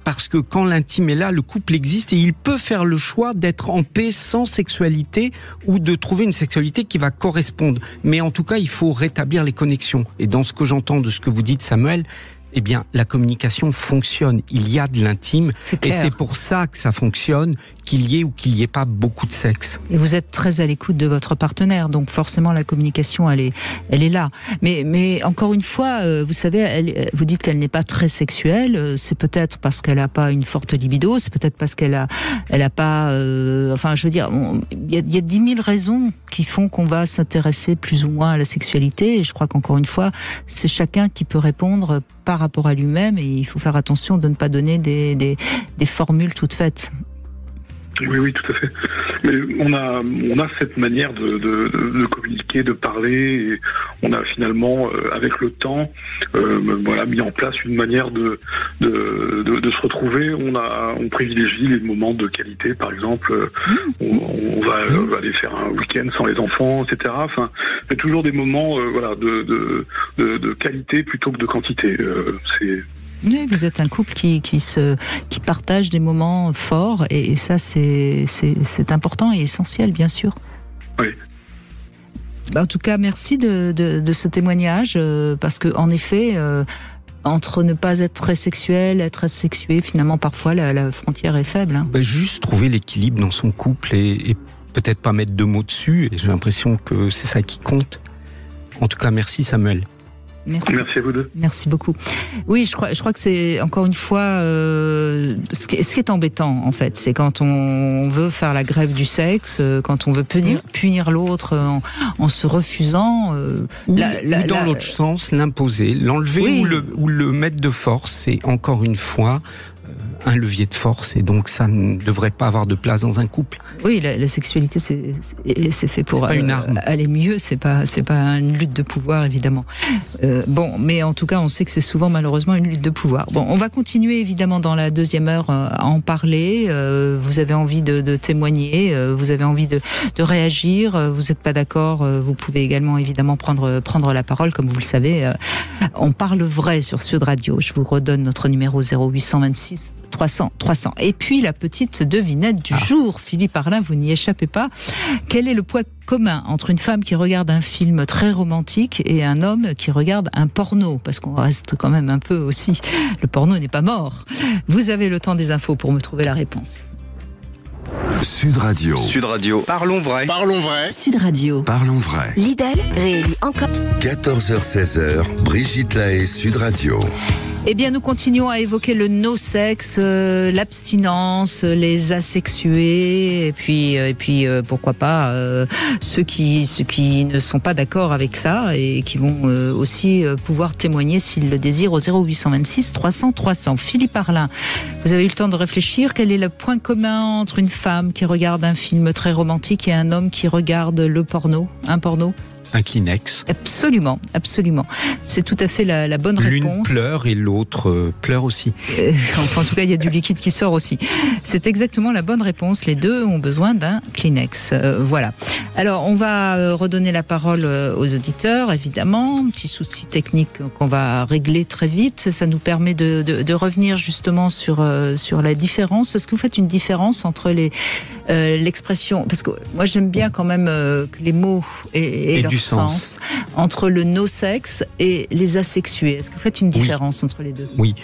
Parce que quand l'intime est là, le couple existe et il peut faire le choix d'être en paix sans sexualité ou de trouver une sexualité qui va correspondre. Mais en tout cas, il faut rétablir les connexions. Et dans ce que j'entends de ce que vous dites, Samuel, eh bien, la communication fonctionne. Il y a de l'intime. Et c'est pour ça que ça fonctionne, qu'il y ait ou qu'il n'y ait pas beaucoup de sexe. Et vous êtes très à l'écoute de votre partenaire, donc forcément la communication, elle est là. Mais encore une fois, vous savez, vous dites qu'elle n'est pas très sexuelle. C'est peut-être parce qu'elle n'a pas une forte libido. C'est peut-être parce qu'elle a pas. Enfin, je veux dire, il y a 10 000 raisons qui font qu'on va s'intéresser plus ou moins à la sexualité. Et je crois qu'encore une fois, c'est chacun qui peut répondre par rapport à lui-même, et il faut faire attention de ne pas donner des formules toutes faites. Oui, tout à fait. Mais on a cette manière de communiquer, de parler, et on a finalement, avec le temps, mis en place une manière de se retrouver. On privilégie les moments de qualité, par exemple. On va aller faire un week-end sans les enfants, etc. Enfin, c'est toujours des moments, de qualité plutôt que de quantité. Oui, vous êtes un couple qui partage des moments forts, et ça c'est important et essentiel, bien sûr. Oui. En tout cas, merci de ce témoignage, parce que en effet, entre ne pas être très sexuel, être asexué, finalement parfois la frontière est faible. Juste trouver l'équilibre dans son couple et peut-être pas mettre 2 mots dessus. Et j'ai l'impression que c'est ça qui compte. En tout cas, merci Samuel. Merci à vous deux. Merci beaucoup. Oui, je crois que c'est encore une fois ce qui est embêtant en fait, c'est quand on veut faire la grève du sexe, quand on veut punir l'autre en se refusant. Ou dans l'autre sens, l'imposer, l'enlever ou le mettre de force. C'est encore une fois un levier de force et donc ça ne devrait pas avoir de place dans un couple. Oui, la sexualité, c'est fait pour pas une arme. aller mieux, c'est pas une lutte de pouvoir, évidemment. Bon, mais en tout cas, on sait que c'est souvent, malheureusement, une lutte de pouvoir. Bon, on va continuer, évidemment, dans la deuxième heure à en parler. Vous avez envie de témoigner, vous avez envie de réagir, vous n'êtes pas d'accord, vous pouvez également, évidemment, prendre la parole, comme vous le savez. On parle vrai sur Sud Radio. Je vous redonne notre numéro 0826 300 300. Et puis, la petite devinette du jour. Philippe Arlin, vous n'y échappez pas. Quel est le point commun entre une femme qui regarde un film très romantique et un homme qui regarde un porno? Parce qu'on reste quand même un peu aussi... Le porno n'est pas mort. Vous avez le temps des infos pour me trouver la réponse. Sud Radio. Sud Radio. Parlons vrai. Parlons vrai. Sud Radio. Parlons vrai. Lidl réélit encore. 14h-16h, Brigitte Lahaie, Sud Radio. Eh bien, nous continuons à évoquer le no-sex, l'abstinence, les asexués, et puis pourquoi pas ceux qui ne sont pas d'accord avec ça et qui vont aussi pouvoir témoigner s'ils le désirent au 0826 300 300. Philippe Arlin, vous avez eu le temps de réfléchir. Quel est le point commun entre une femme qui regarde un film très romantique et un homme qui regarde le porno, un porno? Un Kleenex. Absolument, absolument. C'est tout à fait la bonne réponse. L'une pleure et l'autre pleure aussi. En tout cas, il y a du liquide qui sort aussi. C'est exactement la bonne réponse. Les deux ont besoin d'un Kleenex. Voilà. Alors, on va redonner la parole aux auditeurs, évidemment. Petit souci technique qu'on va régler très vite. Ça nous permet de revenir justement sur la différence. Est-ce que vous faites une différence entre l'expression, parce que moi j'aime bien quand même que les mots aient leur sens, entre le no-sex et les asexués. Est-ce que vous faites une différence entre les deux? Oui.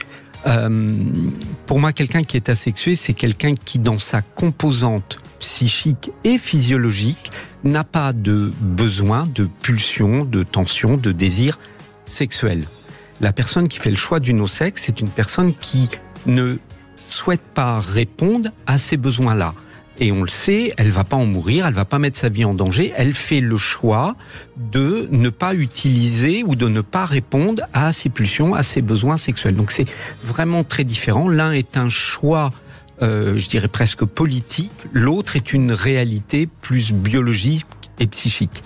Pour moi, quelqu'un qui est asexué, c'est quelqu'un qui, dans sa composante psychique et physiologique, n'a pas de besoin, de pulsion, de tension, de désir sexuel. La personne qui fait le choix du no-sex, c'est une personne qui ne souhaite pas répondre à ces besoins-là. Et on le sait, elle va pas en mourir, elle va pas mettre sa vie en danger. Elle fait le choix de ne pas utiliser ou de ne pas répondre à ses pulsions, à ses besoins sexuels. Donc c'est vraiment très différent. L'un est un choix, je dirais presque politique. L'autre est une réalité plus biologique et psychique.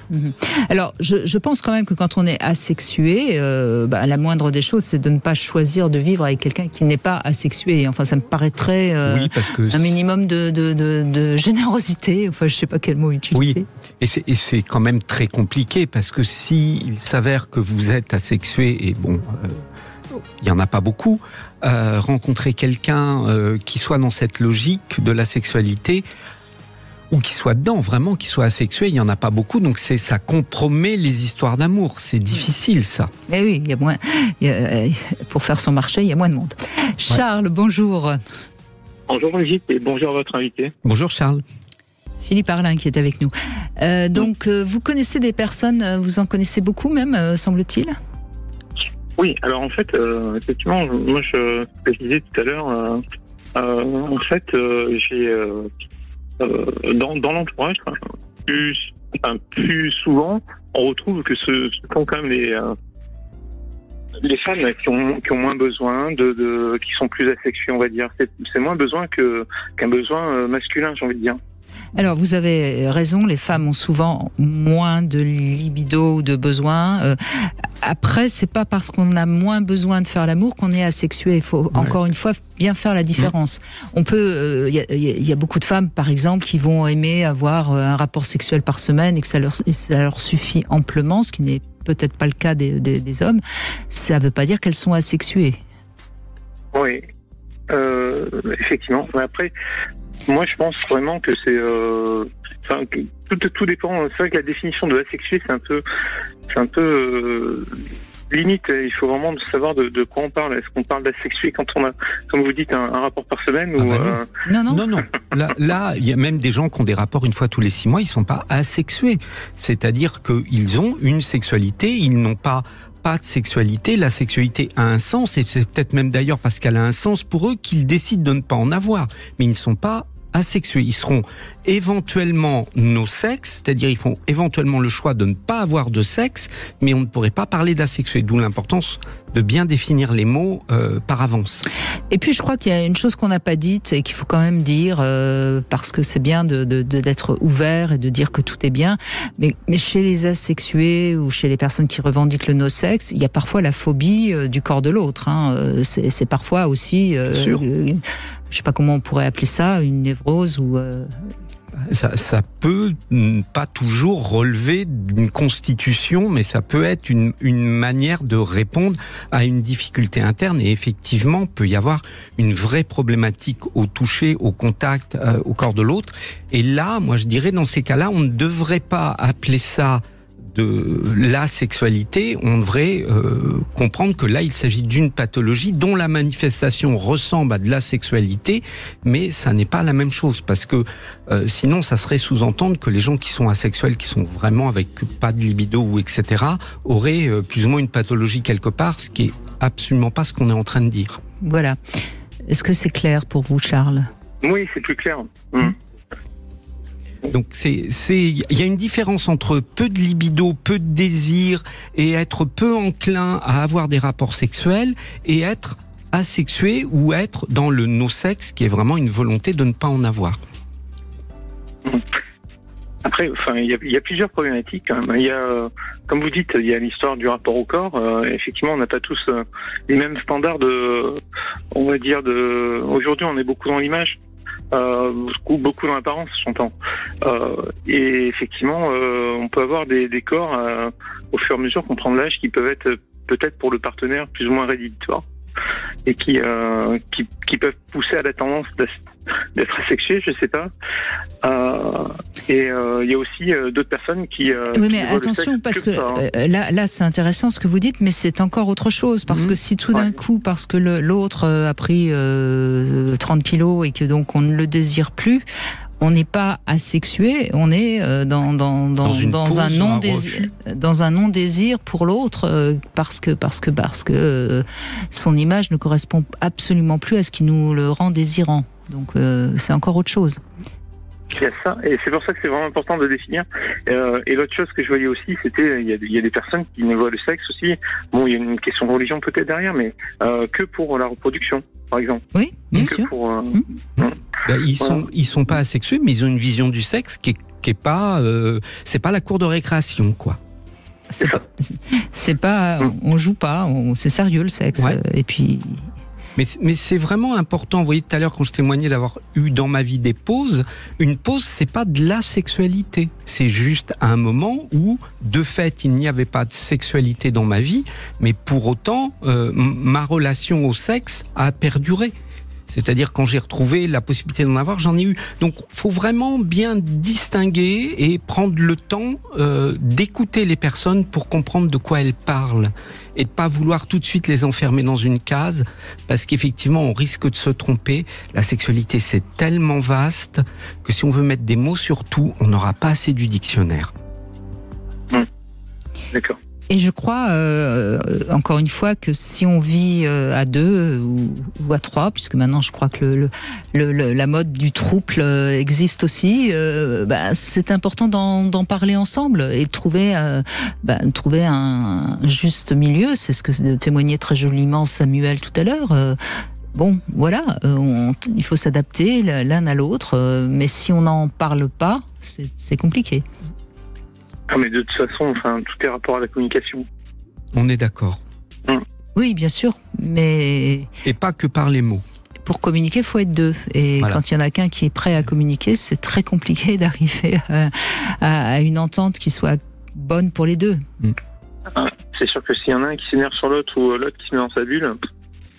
Alors, je pense quand même que quand on est asexué, la moindre des choses, c'est de ne pas choisir de vivre avec quelqu'un qui n'est pas asexué. Enfin, ça me paraîtrait oui, parce que un minimum de générosité. Enfin, je ne sais pas quel mot utiliser. Oui, et c'est quand même très compliqué, parce que s'il s'avère que vous êtes asexué, et bon, il n'y en a pas beaucoup, rencontrer quelqu'un qui soit dans cette logique de la sexualité, ou qui soit dedans, vraiment, qui soit asexué, il n'y en a pas beaucoup, donc ça compromet les histoires d'amour. C'est difficile, ça. Eh oui, pour faire son marché, il y a moins de monde. Charles, bonjour. Bonjour Brigitte et bonjour à votre invité. Bonjour Charles. Philippe Arlin qui est avec nous. Donc, vous connaissez des personnes, vous en connaissez beaucoup même, semble-t-il? Oui, alors en fait, effectivement, moi je disais tout à l'heure, en fait, j'ai... dans l'entourage, plus souvent, on retrouve que ce sont quand même les femmes qui ont moins besoin, qui sont plus asexuées, on va dire. C'est moins besoin qu'un besoin masculin, j'ai envie de dire. Alors, vous avez raison, les femmes ont souvent moins de libido ou de besoin. Après, c'est pas parce qu'on a moins besoin de faire l'amour qu'on est asexué. Il faut encore une fois bien faire la différence. On peut, il y a beaucoup de femmes, par exemple, qui vont aimer avoir un rapport sexuel par semaine et que ça leur suffit amplement, ce qui n'est peut-être pas le cas des hommes. Ça ne veut pas dire qu'elles sont asexuées. Oui, effectivement. Mais après, moi, je pense vraiment que c'est... tout dépend. C'est vrai que la définition de asexué, c'est un peu limite. Il faut vraiment savoir de quoi on parle. Est-ce qu'on parle d'asexué quand on a, comme vous dites, un rapport par semaine ou Non. Là, il y a même des gens qui ont des rapports une fois tous les 6 mois. Ils sont pas asexués. C'est-à-dire qu'ils ont une sexualité. Ils n'ont pas de sexualité. La sexualité a un sens, et c'est peut-être même d'ailleurs parce qu'elle a un sens pour eux qu'ils décident de ne pas en avoir. Mais ils ne sont pas asexués. Ils seront éventuellement no-sex, c'est-à-dire ils font éventuellement le choix de ne pas avoir de sexe, mais on ne pourrait pas parler d'asexué. D'où l'importance de bien définir les mots par avance. Et puis je crois qu'il y a une chose qu'on n'a pas dite et qu'il faut quand même dire, parce que c'est bien d'être ouvert et de dire que tout est bien, mais chez les asexués ou chez les personnes qui revendiquent le no-sex, il y a parfois la phobie du corps de l'autre. C'est parfois aussi, je sais pas comment on pourrait appeler ça, une névrose ou... Ça peut pas toujours relever d'une constitution, mais ça peut être une manière de répondre à une difficulté interne. Et effectivement, peut y avoir une vraie problématique au toucher, au contact, au corps de l'autre. Et là, moi je dirais, dans ces cas-là, on ne devrait pas appeler ça de la sexualité, on devrait comprendre que là il s'agit d'une pathologie dont la manifestation ressemble à de la sexualité, mais ça n'est pas la même chose, parce que sinon ça serait sous-entendre que les gens qui sont asexuels, qui sont vraiment avec pas de libido ou etc., auraient plus ou moins une pathologie quelque part, ce qui est absolument pas ce qu'on est en train de dire. Voilà. Est-ce que c'est clair pour vous, Charles ? Oui, c'est plus clair. Donc il y a une différence entre peu de libido, peu de désir et être peu enclin à avoir des rapports sexuels et être asexué ou être dans le no-sex qui est vraiment une volonté de ne pas en avoir. Après, il y a plusieurs problématiques quand même. Il y a, comme vous dites, il y a l'histoire du rapport au corps. Effectivement, on n'a pas tous les mêmes standards aujourd'hui, on est beaucoup dans l'image. Beaucoup dans l'apparence, j'entends. Et effectivement, on peut avoir des corps au fur et à mesure qu'on prend de l'âge qui peuvent être peut-être pour le partenaire plus ou moins rédhibitoires et qui peuvent pousser à la tendance d'être asexué, je sais pas. Et il y a aussi d'autres personnes qui... oui, mais attention, parce que là, c'est intéressant ce que vous dites, mais c'est encore autre chose, parce que si tout d'un coup, parce que l'autre a pris 30 kilos et que donc on ne le désire plus, on n'est pas asexué, on est dans un non-désir pour l'autre parce que son image ne correspond absolument plus à ce qui nous le rend désirant. Donc c'est encore autre chose. Il y a ça, et c'est pour ça que c'est vraiment important de définir. Et l'autre chose que je voyais aussi, c'était il y a des personnes qui ne voient le sexe aussi. Bon, il y a une question de religion peut-être derrière, mais que pour la reproduction, par exemple. Oui, bien sûr. Ils sont pas asexués, mais ils ont une vision du sexe qui est pas, c'est pas la cour de récréation, quoi. C'est pas, on joue pas, c'est sérieux le sexe. Ouais. Et puis. Mais c'est vraiment important. Vous voyez tout à l'heure quand je témoignais d'avoir eu dans ma vie des pauses. Une pause, c'est pas de la sexualité. C'est juste un moment où, de fait, il n'y avait pas de sexualité dans ma vie, mais pour autant, ma relation au sexe a perduré. C'est-à-dire quand j'ai retrouvé la possibilité d'en avoir, j'en ai eu. Donc, faut vraiment bien distinguer et prendre le temps d'écouter les personnes pour comprendre de quoi elles parlent et de pas vouloir tout de suite les enfermer dans une case, parce qu'effectivement, on risque de se tromper. La sexualité, c'est tellement vaste que si on veut mettre des mots sur tout, on n'aura pas assez du dictionnaire. D'accord. Et je crois, encore une fois, que si on vit à 2 ou à 3, puisque maintenant je crois que la mode du trouble existe aussi, c'est important d'en parler ensemble et de trouver un juste milieu. C'est ce que témoignait très joliment Samuel tout à l'heure. Bon, voilà, il faut s'adapter l'un à l'autre, mais si on n'en parle pas, c'est compliqué. Ah, mais de toute façon, tout est rapport à la communication. On est d'accord. Oui, bien sûr, mais... Et pas que par les mots. Pour communiquer, il faut être 2. Et voilà. Quand il y en a qu'un qui est prêt à communiquer, c'est très compliqué d'arriver à une entente qui soit bonne pour les 2. C'est sûr que s'il y en a un qui s'énerve sur l'autre ou l'autre qui se met dans sa bulle,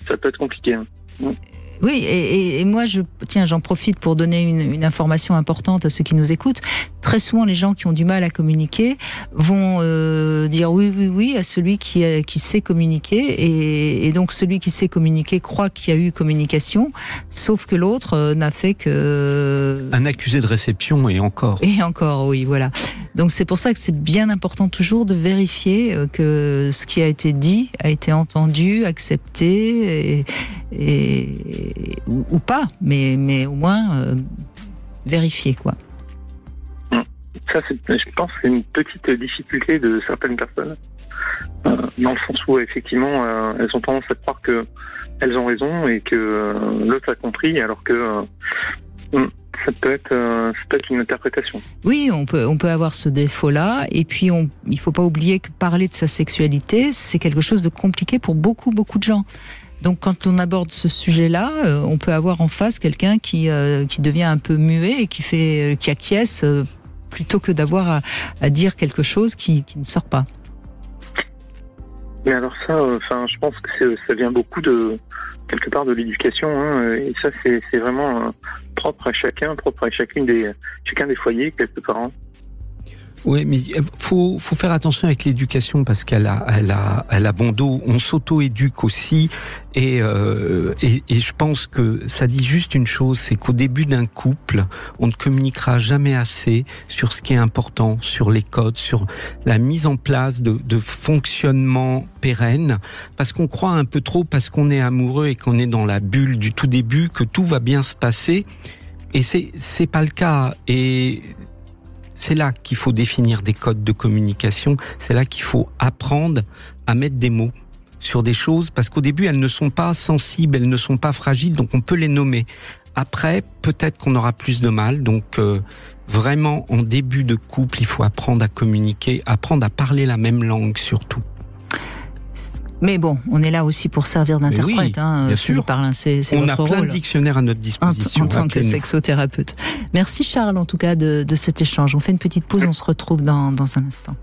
ça peut être compliqué. Oui, et moi, j'en profite pour donner une information importante à ceux qui nous écoutent. Très souvent, les gens qui ont du mal à communiquer vont dire oui à celui qui sait communiquer. Et donc, celui qui sait communiquer croit qu'il y a eu communication, sauf que l'autre n'a fait que... Un accusé de réception et encore. Et encore, oui, voilà. Donc, c'est pour ça que c'est bien important toujours de vérifier que ce qui a été dit a été entendu, accepté ou pas, mais au moins vérifier, quoi. Ça, je pense que c'est une petite difficulté de certaines personnes. dans le sens où effectivement elles ont tendance à croire que elles ont raison et que l'autre a compris, alors que ça peut être une interprétation. Oui, on peut avoir ce défaut-là, et puis il faut pas oublier que parler de sa sexualité, c'est quelque chose de compliqué pour beaucoup de gens. Donc quand on aborde ce sujet-là, on peut avoir en face quelqu'un qui devient un peu muet et qui acquiesce plutôt que d'avoir à dire quelque chose qui ne sort pas. Mais alors ça, je pense que ça vient beaucoup de quelque part de l'éducation, hein, et ça c'est vraiment propre à chacun des foyers quelque part. Hein. Oui, mais faut faire attention avec l'éducation parce qu'elle a bon dos. On s'auto-éduque aussi et je pense que ça dit juste une chose, c'est qu'au début d'un couple, on ne communiquera jamais assez sur ce qui est important, sur les codes, sur la mise en place de fonctionnement pérenne, parce qu'on croit un peu trop, parce qu'on est amoureux et qu'on est dans la bulle du tout début, que tout va bien se passer. Et c'est pas le cas. Et c'est là qu'il faut définir des codes de communication, c'est là qu'il faut apprendre à mettre des mots sur des choses, parce qu'au début, elles ne sont pas sensibles, elles ne sont pas fragiles, donc on peut les nommer. Après, peut-être qu'on aura plus de mal, donc vraiment, en début de couple, il faut apprendre à communiquer, apprendre à parler la même langue surtout. Mais bon, on est là aussi pour servir d'interprète. Oui, bien sûr. C'est on votre a plein rôle. de dictionnaires à notre disposition. En tant que sexothérapeute. Merci Charles, en tout cas, de cet échange. On fait une petite pause, on se retrouve dans un instant.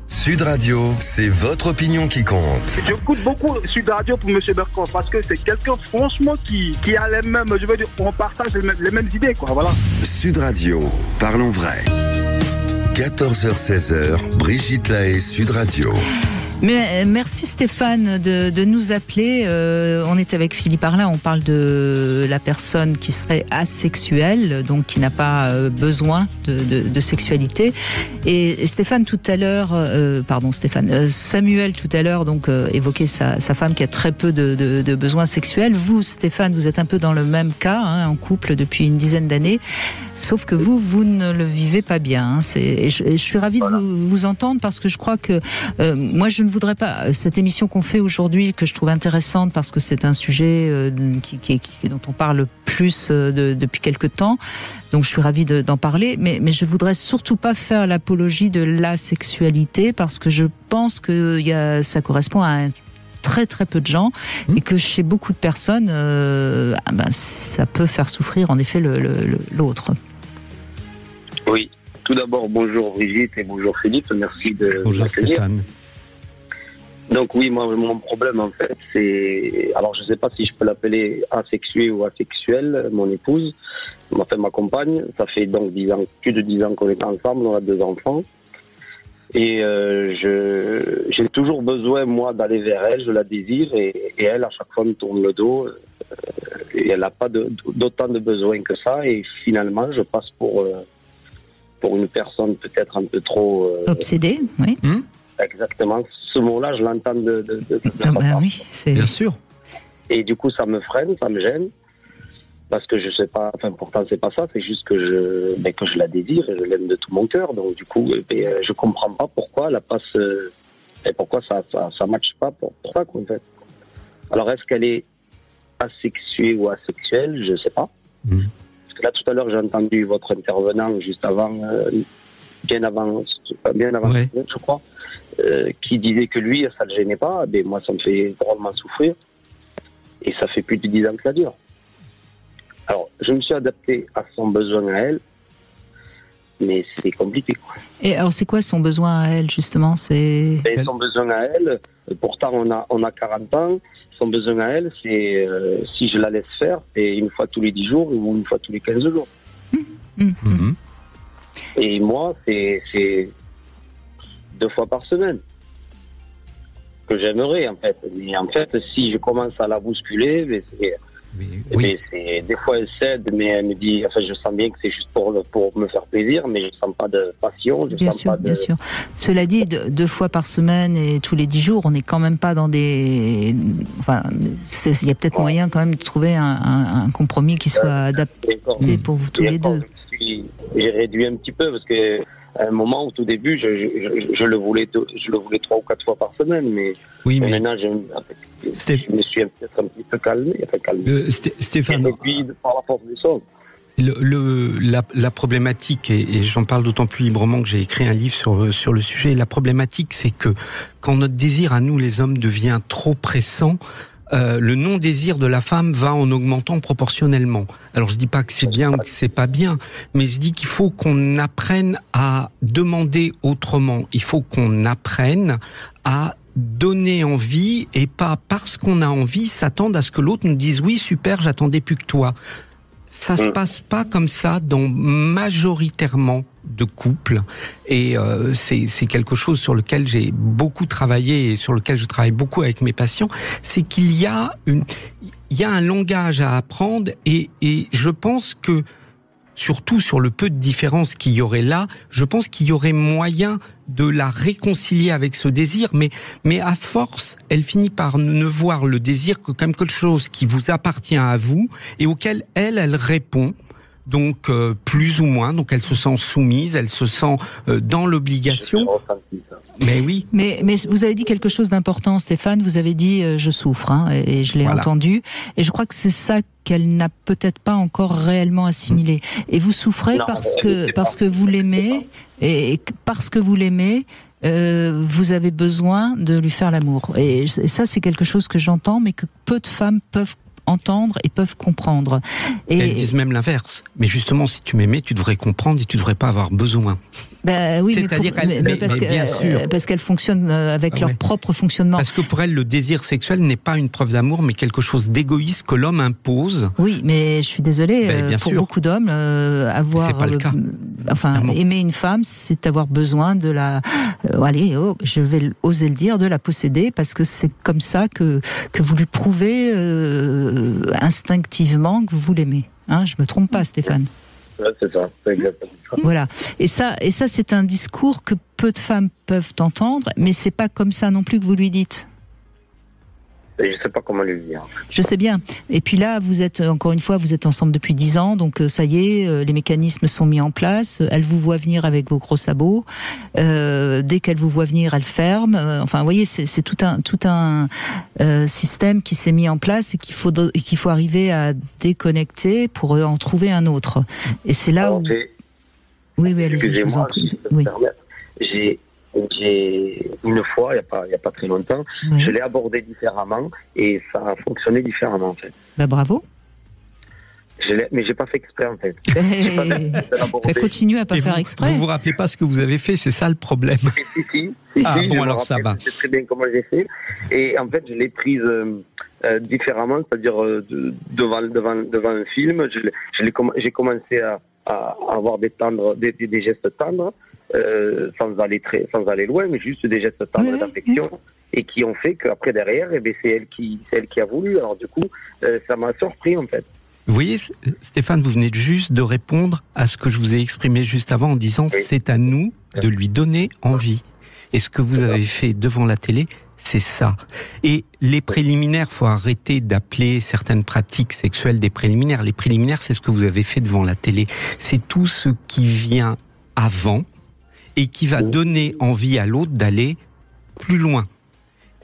Sud Radio, c'est votre opinion qui compte. J'écoute beaucoup Sud Radio pour M. Bertrand parce que c'est quelqu'un, franchement, qui a les mêmes, je veux dire, on partage les mêmes idées, quoi, voilà. Sud Radio, parlons vrai. 14h-16h, Brigitte Lahaie, Sud Radio. Mais merci Stéphane de nous appeler. On est avec Philippe Arlin, on parle de la personne qui serait asexuelle, donc qui n'a pas besoin de sexualité. Et Stéphane tout à l'heure, Samuel tout à l'heure donc évoquait sa femme qui a très peu de besoins sexuels. Vous Stéphane, vous êtes un peu dans le même cas, hein, en couple depuis une dizaine d'années, sauf que vous ne le vivez pas bien. Hein. Et je suis ravie de vous entendre parce que je crois que moi je ne voudrais pas, cette émission qu'on fait aujourd'hui, que je trouve intéressante parce que c'est un sujet dont on parle plus depuis quelque temps, donc je suis ravie d'en parler, mais je voudrais surtout pas faire l'apologie de la sexualité parce que je pense que ça correspond à très très peu de gens et que chez beaucoup de personnes ça peut faire souffrir en effet l'autre. Oui, tout d'abord bonjour Brigitte et bonjour Philippe, merci de bonjour m'accueillir. Stéphane. Donc oui, moi mon problème en fait c'est, alors je sais pas si je peux l'appeler asexué ou asexuel, mon épouse, ma compagne, ça fait donc plus de 10 ans qu'on est ensemble, on a 2 enfants. Et j'ai toujours besoin, moi, d'aller vers elle, je la désire, et elle, à chaque fois, me tourne le dos, et elle n'a pas d'autant de besoin que ça, et finalement, je passe pour une personne peut-être un peu trop... obsédée, oui. Exactement. Ce mot-là, je l'entends de oui, c'est... Bien sûr. Et du coup, ça me freine, ça me gêne. Parce que je sais pas, pourtant c'est pas ça, c'est juste que je la désire et je l'aime de tout mon cœur. Donc du coup, je comprends pas pourquoi elle passe et pourquoi ça matche pas pour ça en fait. Alors est-ce qu'elle est asexuée ou asexuelle, je sais pas. Parce que là tout à l'heure j'ai entendu votre intervenant juste avant, bien avant, ouais. Je crois, qui disait que lui ça le gênait pas. Mais moi ça me fait drôlement souffrir et ça fait plus de 10 ans que ça dure. Alors, je me suis adapté à son besoin à elle, mais c'est compliqué, quoi. Et alors, c'est quoi son besoin à elle, justement? Son besoin à elle, pourtant on a 40 ans, son besoin à elle, c'est si je la laisse faire, c'est une fois tous les 10 jours ou une fois tous les 15 jours. Et moi, c'est 2 fois par semaine que j'aimerais, en fait. Mais en fait, si je commence à la bousculer, mais c'est, des fois elle cède, mais elle me dit, je sens bien que c'est juste pour me faire plaisir, mais je sens pas de passion. Bien sûr. Cela dit, 2 fois par semaine et tous les 10 jours, on n'est quand même pas dans des... il y a peut-être moyen quand même de trouver un compromis qui soit adapté pour vous tous les deux. J'ai réduit un petit peu parce que À un moment, au tout début, je le voulais 3 ou 4 fois par semaine, mais maintenant, je me suis peut-être un petit peu calmé. Stéphane, et puis, par la force des choses. La problématique, et j'en parle d'autant plus librement que j'ai écrit un livre sur le sujet, la problématique, c'est que quand notre désir à nous, les hommes, devient trop pressant, le non-désir de la femme va en augmentant proportionnellement. Alors je dis pas que c'est bien ou que c'est pas bien, mais je dis qu'il faut qu'on apprenne à demander autrement. Il faut qu'on apprenne à donner envie et pas parce qu'on a envie s'attendre à ce que l'autre nous dise oui super, j'attendais plus que toi. Ça se passe pas comme ça dans majoritairement de couples et c'est quelque chose sur lequel j'ai beaucoup travaillé et sur lequel je travaille beaucoup avec mes patients, c'est qu'il y a un langage à apprendre et je pense que surtout sur le peu de différences qu'il y aurait là, je pense qu'il y aurait moyen de la réconcilier avec ce désir, mais à force, elle finit par ne voir le désir que comme quelque chose qui vous appartient à vous et auquel elle répond. Donc plus ou moins, donc elle se sent soumise, elle se sent dans l'obligation. Mais oui. Mais vous avez dit quelque chose d'important, Stéphane. Vous avez dit je souffre, hein, et je l'ai entendu. Et je crois que c'est ça qu'elle n'a peut-être pas encore réellement assimilé. Et vous souffrez parce que vous l'aimez, et parce que vous l'aimez. Vous avez besoin de lui faire l'amour. Et ça, c'est quelque chose que j'entends, mais que peu de femmes peuvent entendre et peuvent comprendre. Et elles disent même l'inverse. Mais justement, si tu m'aimais, tu devrais comprendre et tu devrais pas avoir besoin. Ben oui, c'est-à-dire parce qu'elles fonctionnent avec leur propre fonctionnement. Parce que pour elles, le désir sexuel n'est pas une preuve d'amour, mais quelque chose d'égoïste que l'homme impose. Oui, mais je suis désolée, pour beaucoup d'hommes, avoir aimer une femme, c'est avoir besoin de la, je vais oser le dire, de la posséder, parce que c'est comme ça que vous lui prouvez instinctivement que vous l'aimez. Hein, je me trompe pas, Stéphane? C'est ça, c'est exactement ça. Voilà. Et ça, c'est un discours que peu de femmes peuvent entendre, mais c'est pas comme ça non plus que vous lui dites. Je sais pas comment lui dire. Je sais bien. Et puis là, vous êtes ensemble depuis 10 ans, donc ça y est, les mécanismes sont mis en place. Elle vous voit venir avec vos gros sabots. Dès qu'elle vous voit venir, elle ferme. Enfin, vous voyez, c'est tout un système qui s'est mis en place et qu'il faut arriver à déconnecter pour en trouver un autre. Et c'est là où... Oui, allez-y, je vous en prie. Oui. J'ai une fois, il y a pas très longtemps, je l'ai abordé différemment et ça a fonctionné différemment en fait. Bah bravo. Mais j'ai pas fait exprès en fait. Continuez à pas faire exprès. Vous vous rappelez pas ce que vous avez fait, c'est ça le problème. Si, bon alors ça va. Je sais très bien comment j'ai fait et en fait je l'ai prise différemment, c'est-à-dire devant un film, j'ai commencé à avoir des gestes tendres. Sans aller loin, mais juste des gestes tendres d'affection et qui ont fait qu'après derrière, c'est elle qui a voulu. Alors du coup, ça m'a surpris en fait. Vous voyez, Stéphane, vous venez juste de répondre à ce que je vous ai exprimé juste avant en disant c'est à nous de lui donner envie. Et ce que vous avez fait devant la télé, c'est ça. Et les préliminaires, faut arrêter d'appeler certaines pratiques sexuelles des préliminaires. Les préliminaires, c'est ce que vous avez fait devant la télé. C'est tout ce qui vient avant et qui va donner envie à l'autre d'aller plus loin.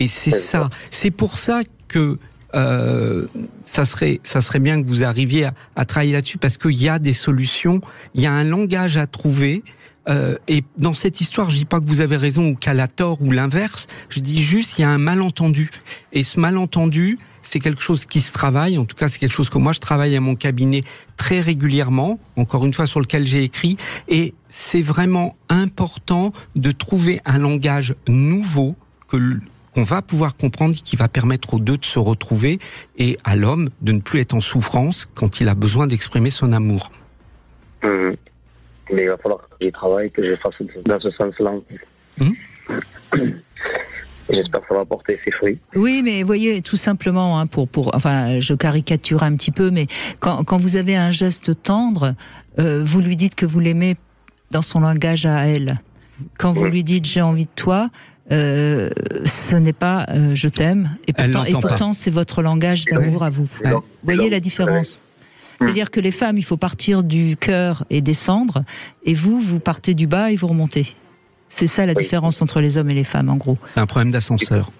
Et c'est ça. C'est pour ça que ça serait bien que vous arriviez à travailler là-dessus, parce qu'il y a des solutions, il y a un langage à trouver. Et dans cette histoire, je dis pas que vous avez raison ou qu'elle a tort ou l'inverse. Je dis juste, il y a un malentendu. Et ce malentendu, c'est quelque chose qui se travaille. En tout cas, c'est quelque chose que moi, je travaille à mon cabinet très régulièrement. Encore une fois, sur lequel j'ai écrit. Et c'est vraiment important de trouver un langage nouveau qu'on va pouvoir comprendre, qui va permettre aux deux de se retrouver et à l'homme de ne plus être en souffrance quand il a besoin d'exprimer son amour. Mais il va falloir que j'y travaille, que je fasse dans ce sens-là. J'espère que ça va porter ses fruits. Oui, mais voyez, tout simplement, enfin, je caricature un petit peu, mais quand vous avez un geste tendre, vous lui dites que vous l'aimez dans son langage à elle. Quand vous lui dites j'ai envie de toi, ce n'est pas je t'aime, et pourtant c'est votre langage d'amour à vous. Voyez la différence. C'est-à-dire que les femmes, il faut partir du cœur et descendre, et vous partez du bas et vous remontez. C'est ça la différence entre les hommes et les femmes, en gros. C'est un problème d'ascenseur.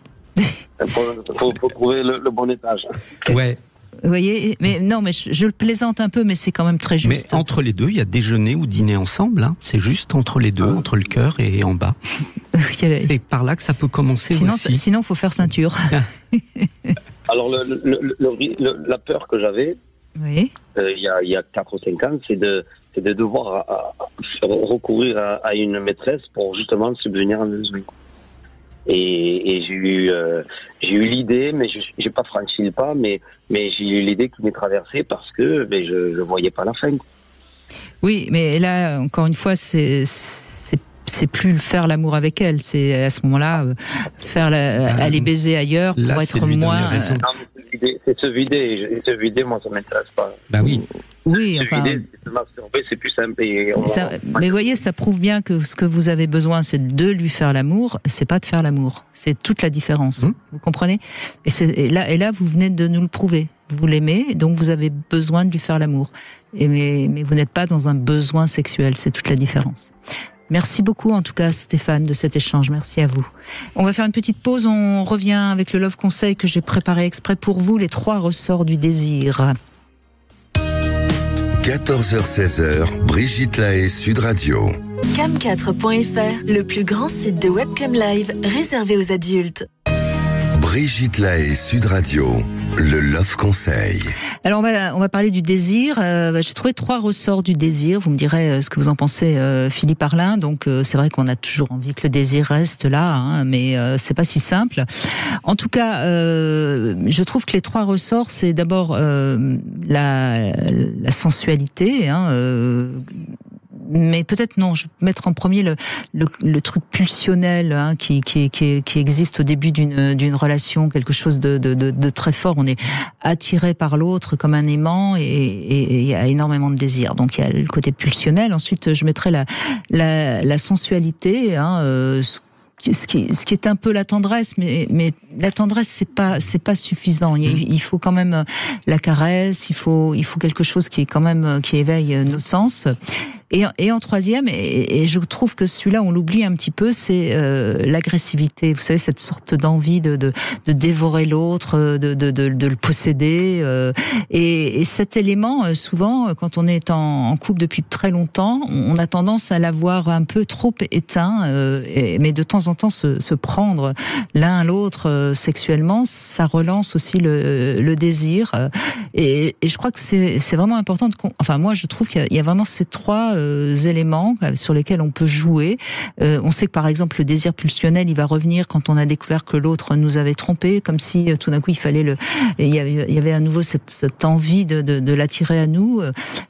Faut trouver le bon étage. Ouais. Vous voyez, mais non, mais je le plaisante un peu, mais c'est quand même très juste. Mais entre les deux, il y a déjeuner ou dîner ensemble. Hein. C'est juste entre les deux, entre le cœur et en bas. C'est par là que ça peut commencer aussi. Sinon, il faut faire ceinture. Alors, la peur que j'avais, oui. Il y a 4 ou 5 ans, c'est de devoir recourir à une maîtresse pour justement subvenir à mes besoins. Et j'ai eu l'idée, mais j'ai pas franchi le pas, mais j'ai eu l'idée qui m'est traversée parce que je voyais pas la fin. Oui, mais là, encore une fois, c'est plus faire l'amour avec elle, c'est à ce moment-là aller baiser ailleurs pour là, être moins. C'est se vider, moi ça m'intéresse pas. Bah oui. Oui, enfin. Se masturber, c'est plus simple. Mais voyez, ça prouve bien que ce que vous avez besoin, c'est de lui faire l'amour, c'est pas de faire l'amour. C'est toute la différence. Vous comprenez ? Et là, vous venez de nous le prouver. Vous l'aimez, donc vous avez besoin de lui faire l'amour. Mais vous n'êtes pas dans un besoin sexuel, c'est toute la différence. Merci beaucoup en tout cas Stéphane de cet échange, merci à vous. On va faire une petite pause, on revient avec le Love Conseil que j'ai préparé exprès pour vous, les 3 ressorts du désir. 14h-16h, Brigitte Lahaie, Sud Radio. Cam4.fr, le plus grand site de webcam live réservé aux adultes. Brigitte Lahaie, Sud Radio, le Love Conseil. Alors on va parler du désir. J'ai trouvé 3 ressorts du désir. Vous me direz ce que vous en pensez, Philippe Arlin. Donc c'est vrai qu'on a toujours envie que le désir reste là, hein, mais c'est pas si simple. En tout cas, je trouve que les 3 ressorts, c'est d'abord la sensualité. Mais peut-être non, je vais mettre en premier le truc pulsionnel qui existe au début d'une relation, quelque chose de très fort. On est attiré par l'autre comme un aimant et il y a énormément de désir. Donc il y a le côté pulsionnel. Ensuite, je mettrai la sensualité, ce qui est un peu la tendresse, mais la tendresse c'est pas suffisant. Il faut quand même la caresse, il faut quelque chose qui éveille nos sens. Et en troisième, et je trouve que celui-là on l'oublie un petit peu, c'est l'agressivité. Vous savez, cette sorte d'envie de dévorer l'autre, de le posséder. Et cet élément, souvent, quand on est en couple depuis très longtemps, on a tendance à l'avoir un peu trop éteint. Mais de temps en temps, se prendre l'un à l'autre sexuellement, ça relance aussi le désir. Et je crois que c'est vraiment important. Enfin, moi, je trouve qu'il y a vraiment ces 3 éléments sur lesquels on peut jouer. On sait que par exemple le désir pulsionnel, il va revenir quand on a découvert que l'autre nous avait trompé, comme si tout d'un coup il y avait à nouveau cette envie de l'attirer à nous.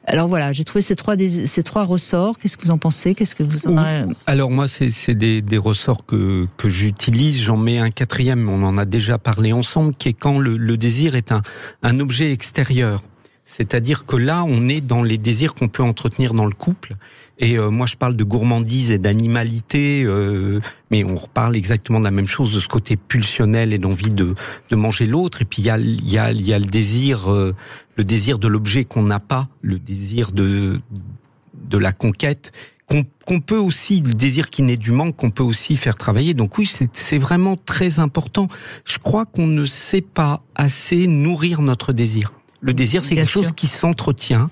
Alors voilà, j'ai trouvé ces 3 ressorts. Qu'est-ce que vous en pensez ? Qu'est-ce que vous en avez... Alors moi, c'est des ressorts que j'utilise. J'en mets un 4e, on en a déjà parlé ensemble, qui est quand le désir est un objet extérieur. C'est-à-dire que là, on est dans les désirs qu'on peut entretenir dans le couple. Et moi, je parle de gourmandise et d'animalité, mais on reparle exactement de la même chose, de ce côté pulsionnel et d'envie de manger l'autre. Et puis il y a le désir de l'objet qu'on n'a pas, le désir de la conquête. Qu'on peut aussi, le désir qui naît du manque, qu'on peut aussi faire travailler. Donc oui, c'est vraiment très important. Je crois qu'on ne sait pas assez nourrir notre désir. Le désir, c'est quelque chose qui s'entretient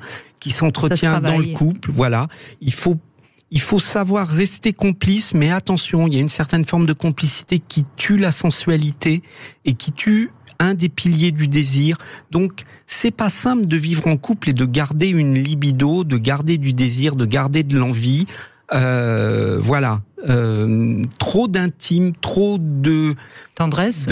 dans le couple. Voilà. Il faut savoir rester complice, mais attention, il y a une certaine forme de complicité qui tue la sensualité et qui tue un des piliers du désir. Donc, c'est pas simple de vivre en couple et de garder une libido, de garder du désir, de garder de l'envie. Voilà. Trop d'intime, trop de tendresse.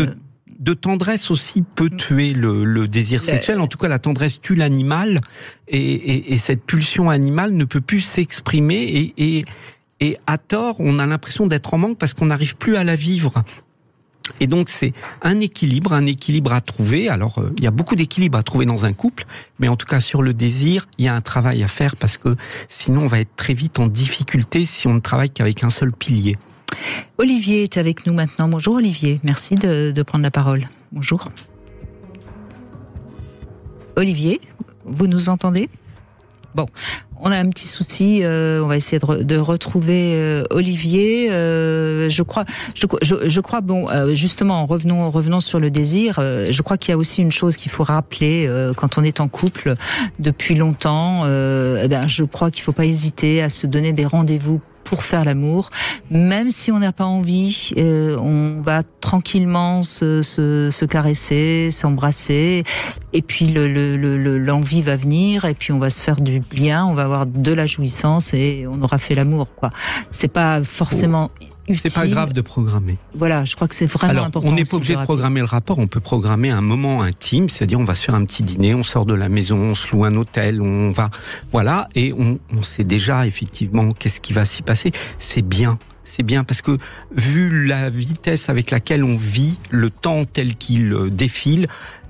De tendresse aussi peut tuer le désir sexuel. En tout cas, la tendresse tue l'animal et cette pulsion animale ne peut plus s'exprimer et à tort, on a l'impression d'être en manque parce qu'on n'arrive plus à la vivre. Et donc, c'est un équilibre à trouver. Alors, il y a beaucoup d'équilibre à trouver dans un couple, mais en tout cas, sur le désir, il y a un travail à faire parce que sinon, on va être très vite en difficulté si on ne travaille qu'avec un seul pilier. Olivier est avec nous maintenant. Bonjour Olivier, merci de prendre la parole. Bonjour. Olivier, Vous nous entendez ? Bon, on a un petit souci. On va essayer de retrouver Olivier. Je crois. Bon, justement, revenons sur le désir. Je crois qu'il y a aussi une chose qu'il faut rappeler quand on est en couple depuis longtemps. Je crois qu'il ne faut pas hésiter à se donner des rendez-vous pour faire l'amour, même si on n'a pas envie, on va tranquillement se caresser, s'embrasser, et puis l'envie va venir, et puis on va se faire du bien, on va avoir de la jouissance, et on aura fait l'amour, quoi. C'est pas forcément utile. C'est pas grave de programmer. Voilà, je crois que c'est vraiment important. On n'est pas obligé de programmer le rapport, on peut programmer un moment intime, c'est-à-dire on va se faire un petit dîner, on sort de la maison, on se loue un hôtel, on va, voilà, et on sait déjà effectivement qu'est-ce qui va s'y passer. C'est bien parce que vu la vitesse avec laquelle on vit, le temps tel qu'il défile,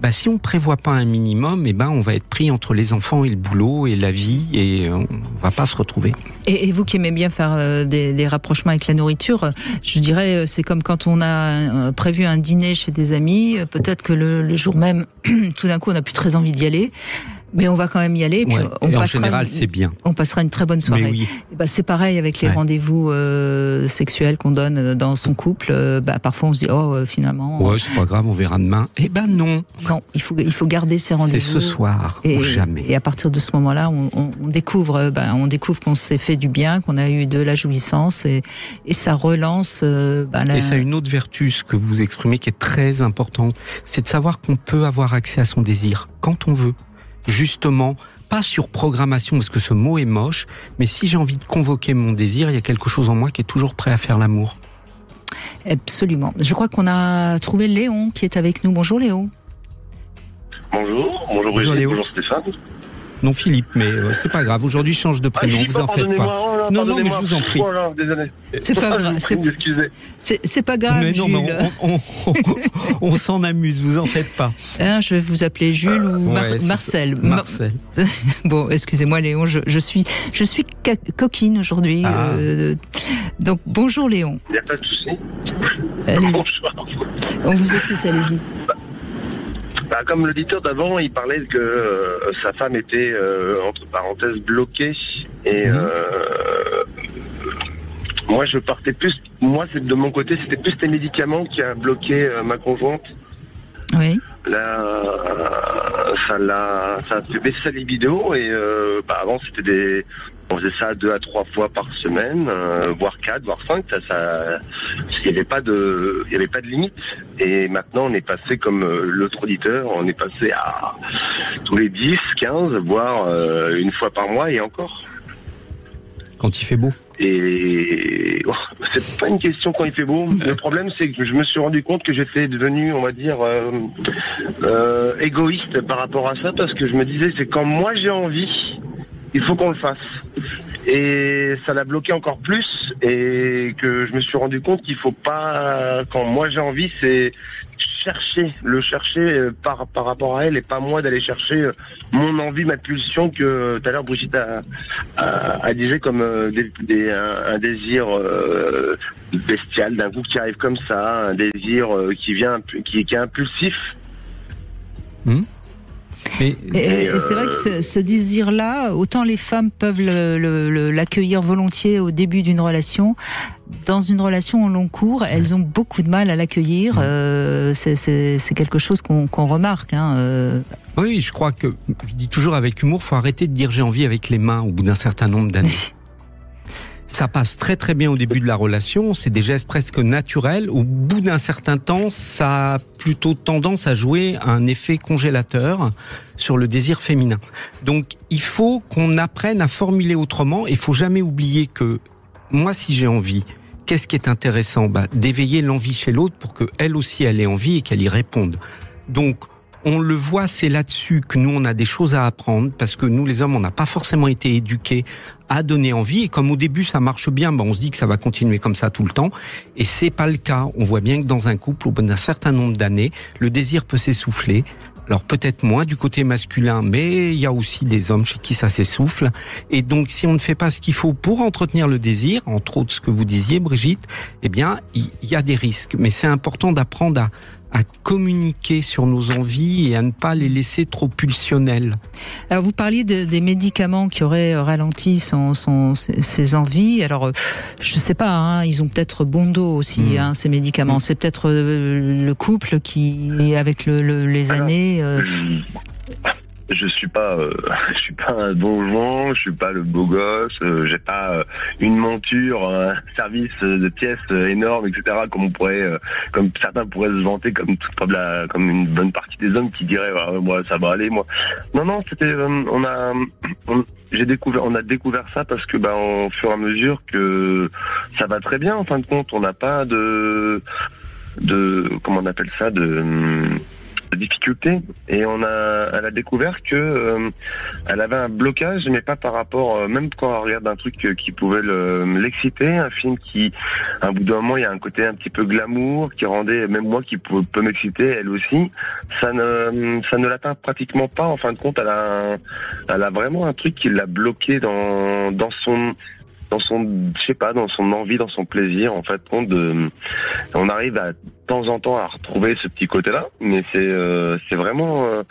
si on prévoit pas un minimum, on va être pris entre les enfants et le boulot et la vie, et on va pas se retrouver. Et vous qui aimez bien faire des rapprochements avec la nourriture, je dirais, c'est comme quand on a prévu un dîner chez des amis, peut-être que le jour même, tout d'un coup, on n'a plus très envie d'y aller. Mais on va quand même y aller. Puis en général, c'est bien. On passera une très bonne soirée. Oui. C'est pareil avec les rendez-vous sexuels qu'on donne dans son couple. Parfois, on se dit, finalement... Ouais, c'est pas grave, on verra demain. Non. Non, il faut garder ces rendez-vous. C'est ce soir ou jamais. Et à partir de ce moment-là, on découvre qu'on s'est fait du bien, qu'on a eu de la jouissance, et ça relance... Et ça a une autre vertu, ce que vous exprimez, qui est très importante, c'est de savoir qu'on peut avoir accès à son désir quand on veut. Justement, pas sur programmation, parce que ce mot est moche, mais si j'ai envie de convoquer mon désir, il y a quelque chose en moi qui est toujours prêt à faire l'amour. Absolument. Je crois qu'on a trouvé Léon qui est avec nous. Bonjour Léon. Bonjour Brigitte, Léon. Bonjour Stéphane. Non Philippe, mais c'est pas grave. Aujourd'hui, je change de prénom, vous en faites pas. Non, mais je vous en prie. Désolé. C'est pas grave. C'est pas grave. Mais non, Jules. mais on s'en amuse, vous en faites pas. Je vais vous appeler Jules ou Marcel. Marcel. Bon, excusez-moi Léon, je suis coquine aujourd'hui. Donc bonjour Léon. Il n'y a pas de souci. Bonjour. On vous écoute, allez-y. Comme l'auditeur d'avant, il parlait que sa femme était, entre parenthèses, bloquée. Et moi, je partais plus... Moi, de mon côté, c'était plus les médicaments qui a bloqué ma conjointe. Oui. Là, ça a fait baisser sa libido. Et avant, c'était on faisait ça 2 à 3 fois par semaine, voire 4, voire 5. Il n'y avait pas de limite. Et maintenant, on est passé comme l'autre auditeur, on est passé à tous les 10, 15, voire une fois par mois et encore. Quand il fait beau. Et c'est pas une question quand il fait beau. Le problème, c'est que je me suis rendu compte que j'étais devenu, on va dire, égoïste par rapport à ça, parce que je me disais, c'est quand moi j'ai envie, il faut qu'on le fasse. Et ça l'a bloqué encore plus, et que je me suis rendu compte qu'il faut pas, quand moi j'ai envie, c'est le chercher par rapport à elle, et pas moi d'aller chercher mon envie, ma pulsion, que tout à l'heure Brigitte a dit comme un désir bestial d'un coup qui arrive comme ça, un désir qui est impulsif. Et c'est vrai que ce désir-là, autant les femmes peuvent l'accueillir volontiers au début d'une relation, dans une relation au long cours, elles ont beaucoup de mal à l'accueillir. C'est quelque chose qu'on remarque. Oui, je crois que, je dis toujours avec humour, faut arrêter de dire j'ai envie avec les mains au bout d'un certain nombre d'années. Ça passe très très bien au début de la relation, c'est des gestes presque naturels. Au bout d'un certain temps, ça a plutôt tendance à jouer un effet congélateur sur le désir féminin. Donc il faut qu'on apprenne à formuler autrement, et il faut jamais oublier que moi, si j'ai envie, qu'est-ce qui est intéressant ? D'éveiller l'envie chez l'autre pour qu'elle aussi elle ait envie et qu'elle y réponde. Donc on le voit, c'est là-dessus que nous, on a des choses à apprendre, parce que nous, les hommes, on n'a pas forcément été éduqués à donner envie. Et comme au début, ça marche bien, on se dit que ça va continuer comme ça tout le temps. Et c'est pas le cas. On voit bien que dans un couple, au bout d'un certain nombre d'années, le désir peut s'essouffler. Alors peut-être moins du côté masculin, mais il y a aussi des hommes chez qui ça s'essouffle. Et donc, si on ne fait pas ce qu'il faut pour entretenir le désir, entre autres ce que vous disiez, Brigitte, eh bien, il y a des risques. Mais c'est important d'apprendre à communiquer sur nos envies et à ne pas les laisser trop pulsionnelles. Alors vous parliez des médicaments qui auraient ralenti ses envies. Alors je sais pas, hein, ils ont peut-être bon dos aussi, ces médicaments. C'est peut-être le couple qui, avec les années... Je suis pas un donjon, je suis pas le beau gosse, j'ai pas une monture, un service de pièces énorme, etc. Comme certains pourraient se vanter, comme une bonne partie des hommes qui diraient moi ça va aller, moi. Non, c'était on a découvert ça parce que au fur et à mesure que ça va très bien en fin de compte, on n'a pas de comment on appelle ça, de difficulté, et elle a découvert que elle avait un blocage, mais pas par rapport, même quand elle regarde un truc qui pouvait l'exciter, un film qui, à un bout d'un moment, il y a un côté un petit peu glamour qui rendait, même moi qui peut m'exciter, elle aussi, ça ne l'atteint pratiquement pas. En fin de compte, elle a vraiment un truc qui l'a bloqué dans son envie, dans son plaisir, en fait. On arrive à de temps en temps à retrouver ce petit côté-là, mais c'est vraiment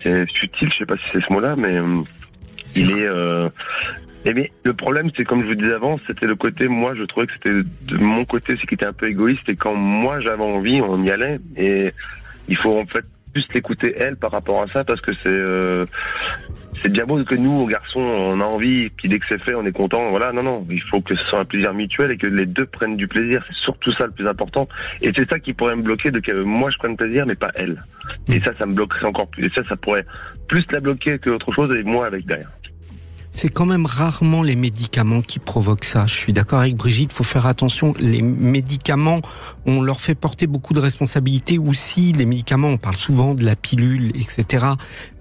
c'est futile, je sais pas si c'est ce mot-là, mais il est mais le problème, c'est comme je vous disais avant, c'était le côté, moi je trouvais que c'était de mon côté, c'est qu'il était un peu égoïste, et quand moi j'avais envie, on y allait, et il faut en fait plus l'écouter elle par rapport à ça, parce que c'est bien beau que nous, garçons, on a envie, puis dès que c'est fait, on est content. Voilà, non, il faut que ce soit un plaisir mutuel et que les deux prennent du plaisir. C'est surtout ça le plus important. Et c'est ça qui pourrait me bloquer, de que moi je prenne plaisir, mais pas elle. Et ça me bloquerait encore plus. Et ça pourrait plus la bloquer que autre chose, et moi avec derrière. C'est quand même rarement les médicaments qui provoquent ça. Je suis d'accord avec Brigitte, il faut faire attention. Les médicaments, on leur fait porter beaucoup de responsabilités aussi. Les médicaments, on parle souvent de la pilule, etc.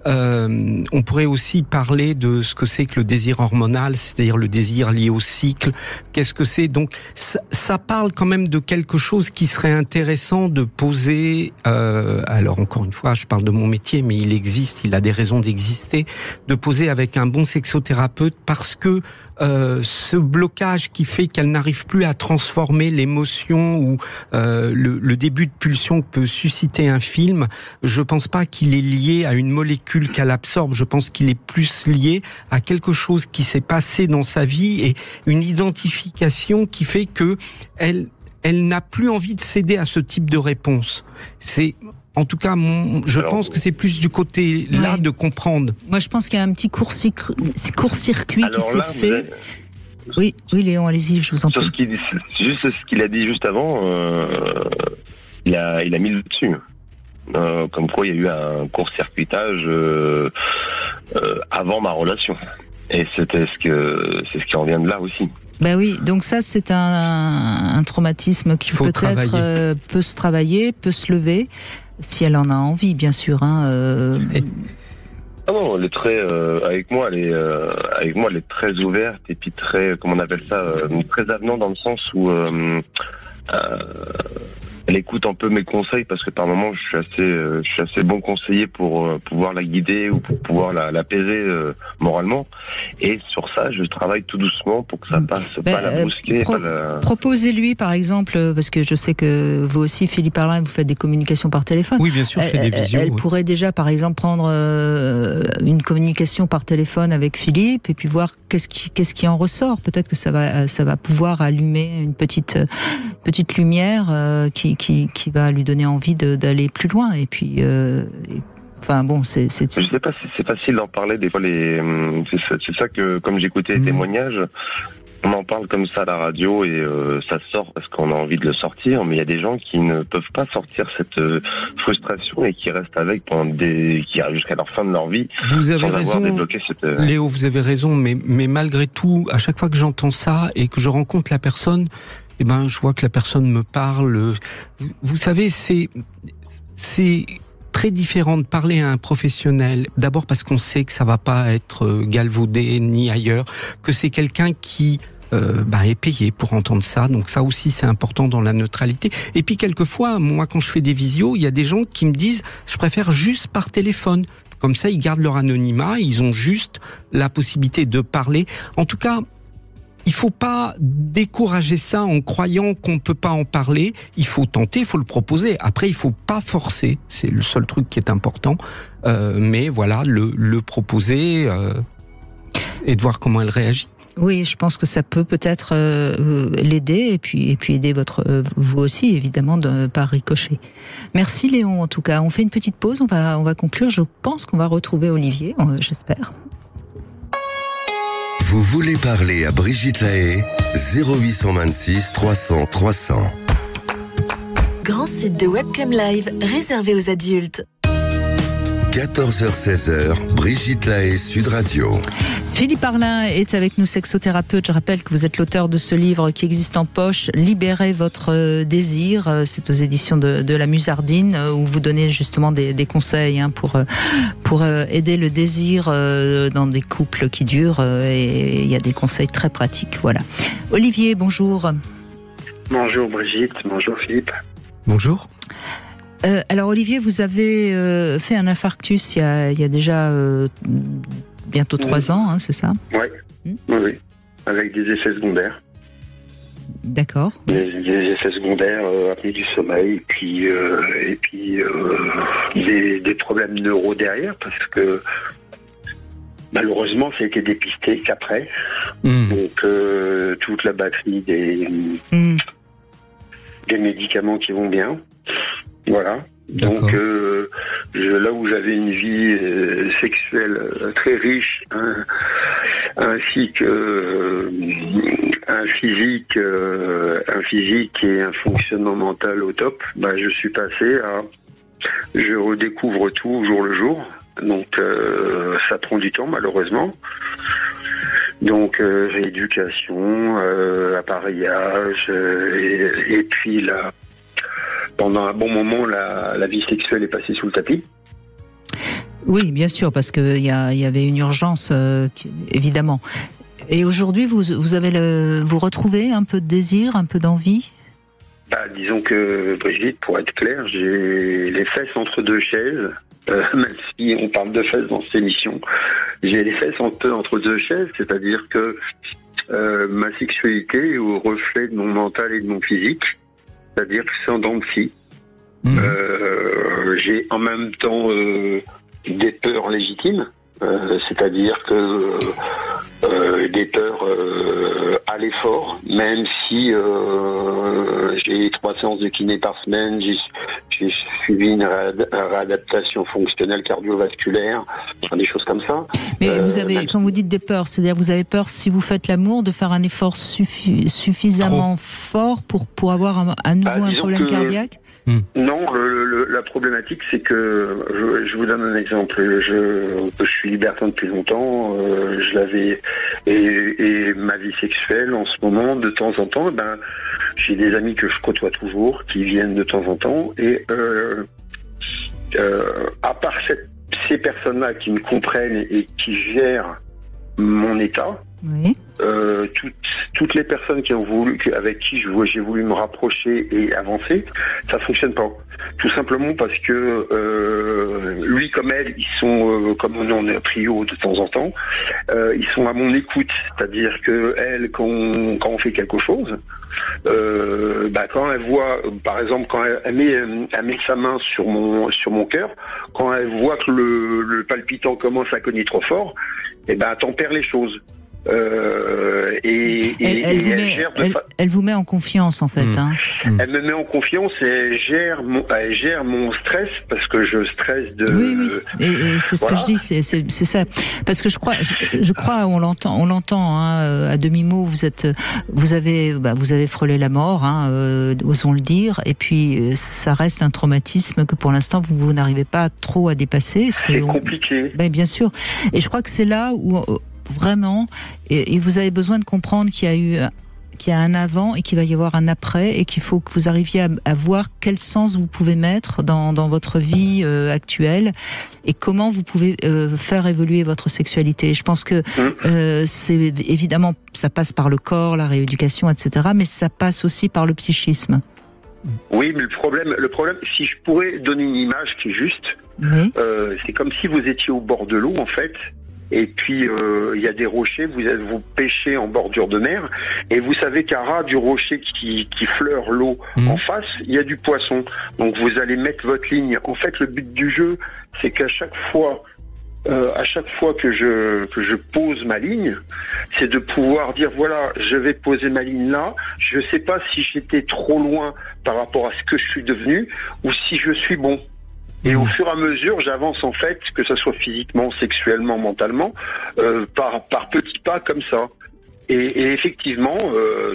On pourrait aussi parler de ce que c'est que le désir hormonal, c'est-à-dire le désir lié au cycle. Qu'est-ce que c'est? Donc, ça parle quand même de quelque chose qui serait intéressant de poser. Alors, encore une fois, je parle de mon métier, mais il existe, il a des raisons d'exister. De poser avec un bon sexothérapeute, parce que ce blocage qui fait qu'elle n'arrive plus à transformer l'émotion ou le début de pulsion que peut susciter un film, je pense pas qu'il est lié à une molécule qu'elle absorbe. Je pense qu'il est plus lié à quelque chose qui s'est passé dans sa vie et une identification qui fait que elle n'a plus envie de céder à ce type de réponse. En tout cas, je pense que c'est plus du côté là de comprendre. Moi, je pense qu'il y a un petit court-circuit qui s'est fait. Oui, Léon, allez-y, je vous en prie. Juste ce qu'il a dit juste avant, il a mis le dessus. Comme quoi, il y a eu un court-circuitage avant ma relation. Et c'est ce qui en vient de là aussi. Ben oui, donc ça c'est un traumatisme qui peut-être peut se travailler, peut se lever, si elle en a envie, bien sûr. Ah non, elle est très avec moi, elle est très ouverte et puis très, comment on appelle ça, très avenant, dans le sens où elle écoute un peu mes conseils, parce que par moments je suis assez bon conseiller pour pouvoir la guider ou pour pouvoir l'apaiser moralement. Et sur ça, je travaille tout doucement pour que ça passe pas la brusquer. Proposez-lui par exemple, parce que je sais que vous aussi, Philippe Arlin, vous faites des communications par téléphone. Oui, bien sûr, je fais des visios. Elle pourrait déjà par exemple prendre une communication par téléphone avec Philippe et puis voir qu'est-ce qui en ressort. Peut-être que ça va pouvoir allumer une petite lumière qui va lui donner envie d'aller plus loin. Et puis, enfin bon, c'est. Je sais pas si c'est facile d'en parler. Des fois, c'est ça que, comme j'écoutais les témoignages, on en parle comme ça à la radio et ça sort parce qu'on a envie de le sortir. Mais il y a des gens qui ne peuvent pas sortir cette frustration et qui restent avec qui arrivent jusqu'à la fin de leur vie. Vous avez raison, Léo. Vous avez raison, mais malgré tout, à chaque fois que j'entends ça et que je rencontre la personne, je vois que la personne me parle. Vous savez, c'est très différent de parler à un professionnel. D'abord parce qu'on sait que ça va pas être galvaudé ni ailleurs, que c'est quelqu'un qui est payé pour entendre ça. Donc ça aussi, c'est important dans la neutralité. Et puis quelquefois, moi, quand je fais des visios, il y a des gens qui me disent « je préfère juste par téléphone ». Comme ça, ils gardent leur anonymat, ils ont juste la possibilité de parler. En tout cas, il faut pas décourager ça en croyant qu'on peut pas en parler. Il faut tenter, il faut le proposer. Après, il faut pas forcer. C'est le seul truc qui est important. Mais voilà, le proposer et de voir comment elle réagit. Oui, je pense que ça peut peut-être l'aider et puis aider vous aussi, évidemment, par ricochet. Merci Léon, en tout cas. On fait une petite pause, on va conclure. Je pense qu'on va retrouver Olivier, j'espère. Vous voulez parler à Brigitte Lahaie ? 0826 300 300. Grand site de Webcam Live réservé aux adultes. 14h-16h, Brigitte Lahaie, Sud Radio. Philippe Arlin est avec nous, sexothérapeute. Je rappelle que vous êtes l'auteur de ce livre qui existe en poche, Libérez votre désir. C'est aux éditions de la Musardine, où vous donnez justement des conseils pour aider le désir dans des couples qui durent. Et il y a des conseils très pratiques. Voilà. Olivier, bonjour. Bonjour Brigitte, bonjour Philippe. Bonjour. Alors Olivier, vous avez fait un infarctus il y a déjà bientôt 3 ans, hein, c'est ça ? Oui, avec des effets secondaires. D'accord. Des effets secondaires, apnée du sommeil, et puis des problèmes neuro derrière, parce que malheureusement ça a été dépisté qu'après. Donc toute la batterie des médicaments qui vont bien. Voilà. Donc là où j'avais une vie sexuelle très riche, ainsi que un physique et un fonctionnement mental au top, je suis passé à je redécouvre tout au jour le jour. Donc ça prend du temps malheureusement. Donc rééducation, appareillage, et puis là. Pendant un bon moment, la vie sexuelle est passée sous le tapis. Oui, bien sûr, parce qu'il y avait une urgence, évidemment. Et aujourd'hui, vous retrouvez un peu de désir, un peu d'envie ? Disons que, Brigitte, pour être clair, j'ai les fesses entre deux chaises. Même si on parle de fesses dans cette émission, j'ai les fesses entre deux chaises, c'est-à-dire que ma sexualité est au reflet de mon mental et de mon physique. C'est-à-dire que c'est en dents de scie. J'ai en même temps des peurs légitimes, c'est-à-dire que des peurs à l'effort, même si j'ai 3 séances de kiné par semaine, j'ai suivi une réadaptation fonctionnelle cardiovasculaire, des choses comme ça. Mais vous avez, quand vous dites des peurs, c'est-à-dire vous avez peur, si vous faites l'amour, de faire un effort suffisamment fort pour avoir à nouveau un problème cardiaque ? Non, la problématique, c'est que, je vous donne un exemple, je suis libertin depuis longtemps, je l'avais, et ma vie sexuelle, en ce moment, de temps en temps, j'ai des amis que je côtoie toujours, qui viennent de temps en temps, et à part ces personnes-là qui me comprennent et qui gèrent mon état, toutes les personnes avec qui j'ai voulu me rapprocher et avancer, ça fonctionne pas. Tout simplement parce que lui comme elle, ils sont comme on est un trio de temps en temps, ils sont à mon écoute. C'est-à-dire que elle, quand on fait quelque chose, quand elle voit, par exemple, quand elle met sa main sur mon cœur, quand elle voit que le palpitant commence à cogner trop fort, elle tempère les choses. Elle vous met en confiance en fait. Elle me met en confiance et elle gère mon stress parce que je stresse de. Oui. Et c'est ce que je dis, c'est ça. Parce que je crois, on l'entend à demi-mot. Vous avez frôlé la mort, osons le dire. Et puis ça reste un traumatisme que pour l'instant vous n'arrivez pas trop à dépasser. C'est compliqué. Bien sûr. Et je crois que c'est là où vraiment, et vous avez besoin de comprendre qu'il y a un avant et qu'il va y avoir un après, et qu'il faut que vous arriviez à voir quel sens vous pouvez mettre dans votre vie actuelle et comment vous pouvez faire évoluer votre sexualité. Je pense que c'est évidemment, ça passe par le corps, la rééducation, etc., mais ça passe aussi par le psychisme. Oui, mais le problème, si je pourrais donner une image qui est juste, c'est comme si vous étiez au bord de l'eau, en fait, et puis il y a des rochers, vous pêchez en bordure de mer, et vous savez qu'à ras du rocher qui fleure l'eau en face, il y a du poisson. Donc vous allez mettre votre ligne. En fait, le but du jeu, c'est qu'à chaque fois que je pose ma ligne, c'est de pouvoir dire voilà, je vais poser ma ligne là. Je sais pas si j'étais trop loin par rapport à ce que je suis devenu ou si je suis bon. Et au fur et à mesure, j'avance en fait, que ce soit physiquement, sexuellement, mentalement, par petits pas comme ça. Et effectivement,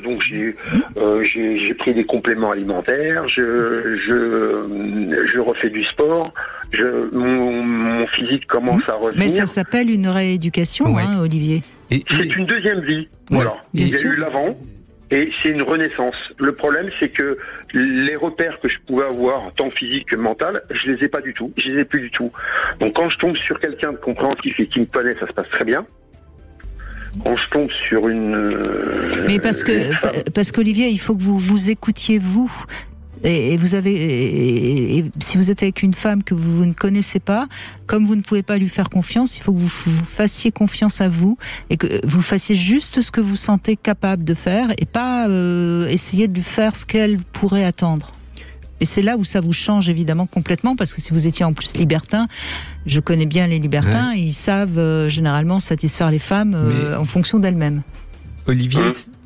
donc j'ai pris des compléments alimentaires, je refais du sport, mon physique commence à revenir. Mais ça s'appelle une rééducation, Olivier. C'est une deuxième vie. Voilà. Il y a eu l'avant. Et c'est une renaissance. Le problème, c'est que les repères que je pouvais avoir, tant physique que mental, je les ai pas du tout. Je les ai plus du tout. Donc quand je tombe sur quelqu'un de compréhensif et qui me connaît, ça se passe très bien. Quand je tombe sur mais parce qu'Olivier, il faut que vous vous écoutiez vous. Et vous avez, et si vous êtes avec une femme que vous ne connaissez pas, comme vous ne pouvez pas lui faire confiance, il faut que vous fassiez confiance à vous et que vous fassiez juste ce que vous sentez capable de faire et pas essayer de lui faire ce qu'elle pourrait attendre. Et c'est là où ça vous change évidemment complètement, parce que si vous étiez en plus libertin, je connais bien les libertins, ils savent généralement satisfaire les femmes en fonction d'elles-mêmes.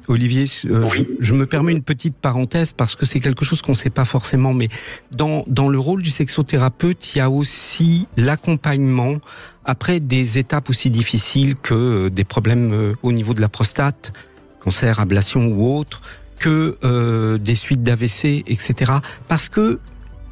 Olivier, je me permets une petite parenthèse parce que c'est quelque chose qu'on ne sait pas forcément, mais dans le rôle du sexothérapeute, il y a aussi l'accompagnement après des étapes aussi difficiles que des problèmes au niveau de la prostate, cancer, ablation ou autre, que des suites d'AVC, etc. Parce que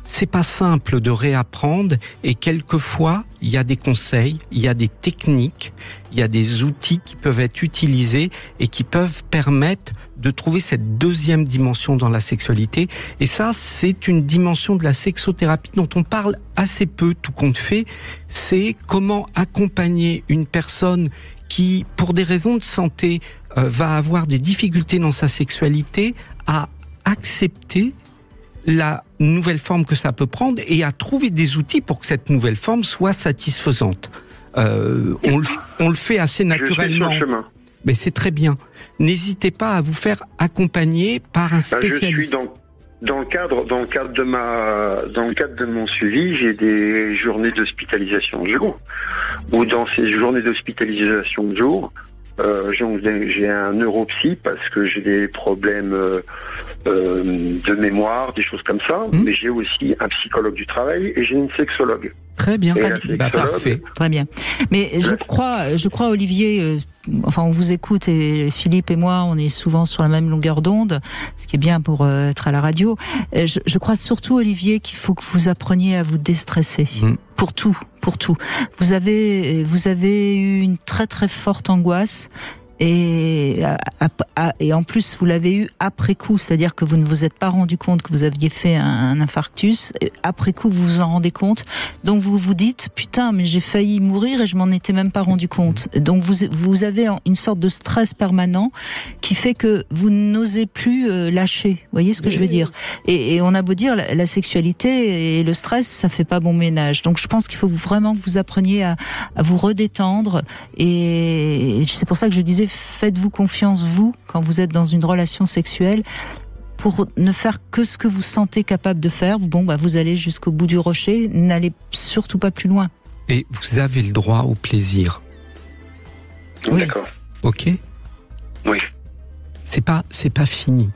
c'est pas simple de réapprendre et quelquefois il y a des conseils, il y a des techniques, il y a des outils qui peuvent être utilisés et qui peuvent permettre de trouver cette deuxième dimension dans la sexualité. Et ça, c'est une dimension de la sexothérapie dont on parle assez peu, tout compte fait. C'est comment accompagner une personne qui, pour des raisons de santé, va avoir des difficultés dans sa sexualité à accepter la nouvelle forme que ça peut prendre et à trouver des outils pour que cette nouvelle forme soit satisfaisante. On le fait assez naturellement. Je suis sur le chemin. Mais c'est très bien. N'hésitez pas à vous faire accompagner par un spécialiste. Je suis dans le cadre de mon suivi, j'ai des journées d'hospitalisation de jour. Ou dans ces journées d'hospitalisation de jour, j'ai un neuropsy parce que j'ai des problèmes de mémoire, des choses comme ça, mais j'ai aussi un psychologue du travail et j'ai une sexologue. Très bien, parfait. Très bien. Mais je crois Olivier, on vous écoute et Philippe et moi, on est souvent sur la même longueur d'onde, ce qui est bien pour être à la radio. Je crois surtout, Olivier, qu'il faut que vous appreniez à vous déstresser. Pour tout. Vous avez eu une très très forte angoisse. Et en plus, vous l'avez eu après coup, c'est-à-dire que vous ne vous êtes pas rendu compte que vous aviez fait un infarctus. Après coup, vous vous en rendez compte. Donc vous vous dites, putain, mais j'ai failli mourir et je m'en étais même pas rendu compte. Donc vous avez une sorte de stress permanent qui fait que vous n'osez plus lâcher. Vous voyez ce que je veux dire ? Et on a beau dire, la sexualité et le stress, ça fait pas bon ménage. Donc je pense qu'il faut vraiment que vous appreniez à vous redétendre. Et c'est pour ça que je disais, faites-vous confiance, vous, quand vous êtes dans une relation sexuelle, pour ne faire que ce que vous sentez capable de faire. Vous allez jusqu'au bout du rocher, n'allez surtout pas plus loin. Et vous avez le droit au plaisir. Oui. D'accord. Ok ? Oui. C'est pas fini.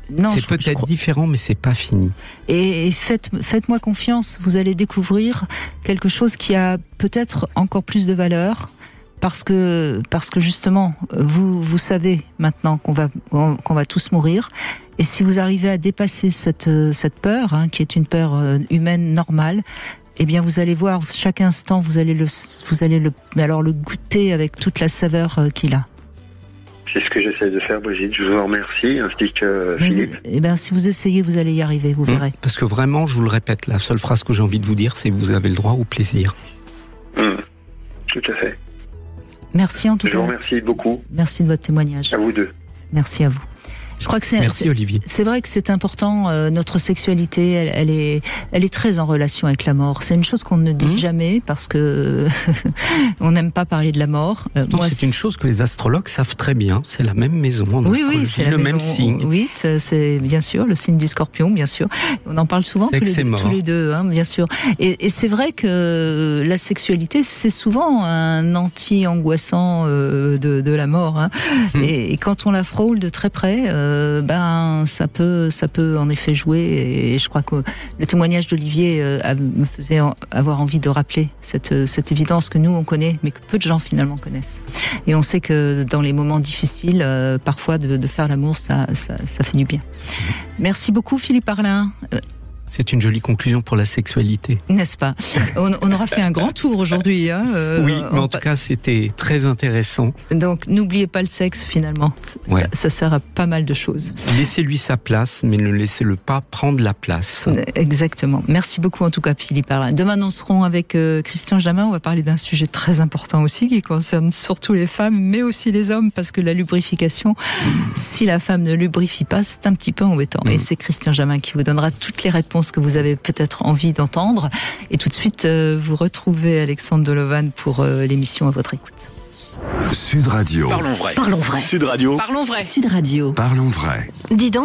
Non, c'est peut-être différent, mais c'est pas fini. Et faites-moi confiance, vous allez découvrir quelque chose qui a peut-être encore plus de valeur. Parce que justement, vous savez maintenant qu'on va tous mourir. Et si vous arrivez à dépasser cette peur, qui est une peur humaine normale, eh bien vous allez voir chaque instant, vous allez le goûter avec toute la saveur qu'il a. C'est ce que j'essaie de faire, Brigitte. Je vous en remercie, ainsi que Philippe. Eh bien, si vous essayez, vous allez y arriver, vous verrez. Parce que vraiment, je vous le répète, la seule phrase que j'ai envie de vous dire, c'est que vous avez le droit au plaisir. Tout à fait. Merci en tout cas. Je vous remercie beaucoup. Merci de votre témoignage. À vous deux. Merci à vous. Je crois que Merci Olivier. C'est vrai que c'est important. Notre sexualité, elle est très en relation avec la mort. C'est une chose qu'on ne dit jamais parce que on n'aime pas parler de la mort. C'est une chose que les astrologues savent très bien. C'est la même maison en astrologie, oui, c'est le même signe. Oui, c'est bien sûr le signe du Scorpion, bien sûr. On en parle souvent tous les deux, hein, bien sûr. Et c'est vrai que la sexualité, c'est souvent un anti-angoissant de la mort. Hein. Et quand on la frôle de très près, ça peut en effet jouer. Et je crois que le témoignage d'Olivier me faisait avoir envie de rappeler cette évidence que nous on connaît, mais que peu de gens finalement connaissent. Et on sait que dans les moments difficiles, parfois de faire l'amour, ça fait du bien. Merci beaucoup Philippe Arlin. C'est une jolie conclusion pour la sexualité. N'est-ce pas? On aura fait un grand tour aujourd'hui. Hein, oui, mais en tout cas, c'était très intéressant. Donc, n'oubliez pas le sexe, finalement. Ouais. Ça sert à pas mal de choses. Laissez-lui sa place, mais ne laissez-le pas prendre la place. Exactement. Merci beaucoup, en tout cas, Philippe Arlin. Demain, nous serons avec Christian Jamin. On va parler d'un sujet très important aussi, qui concerne surtout les femmes, mais aussi les hommes, parce que la lubrification, si la femme ne lubrifie pas, c'est un petit peu embêtant. Et c'est Christian Jamin qui vous donnera toutes les réponses que vous avez peut-être envie d'entendre. Et tout de suite, vous retrouvez Alexandre Dolovan pour l'émission À votre écoute. Sud Radio. Parlons vrai. Parlons vrai. Sud Radio. Parlons vrai. Sud Radio. Parlons vrai. Dis donc.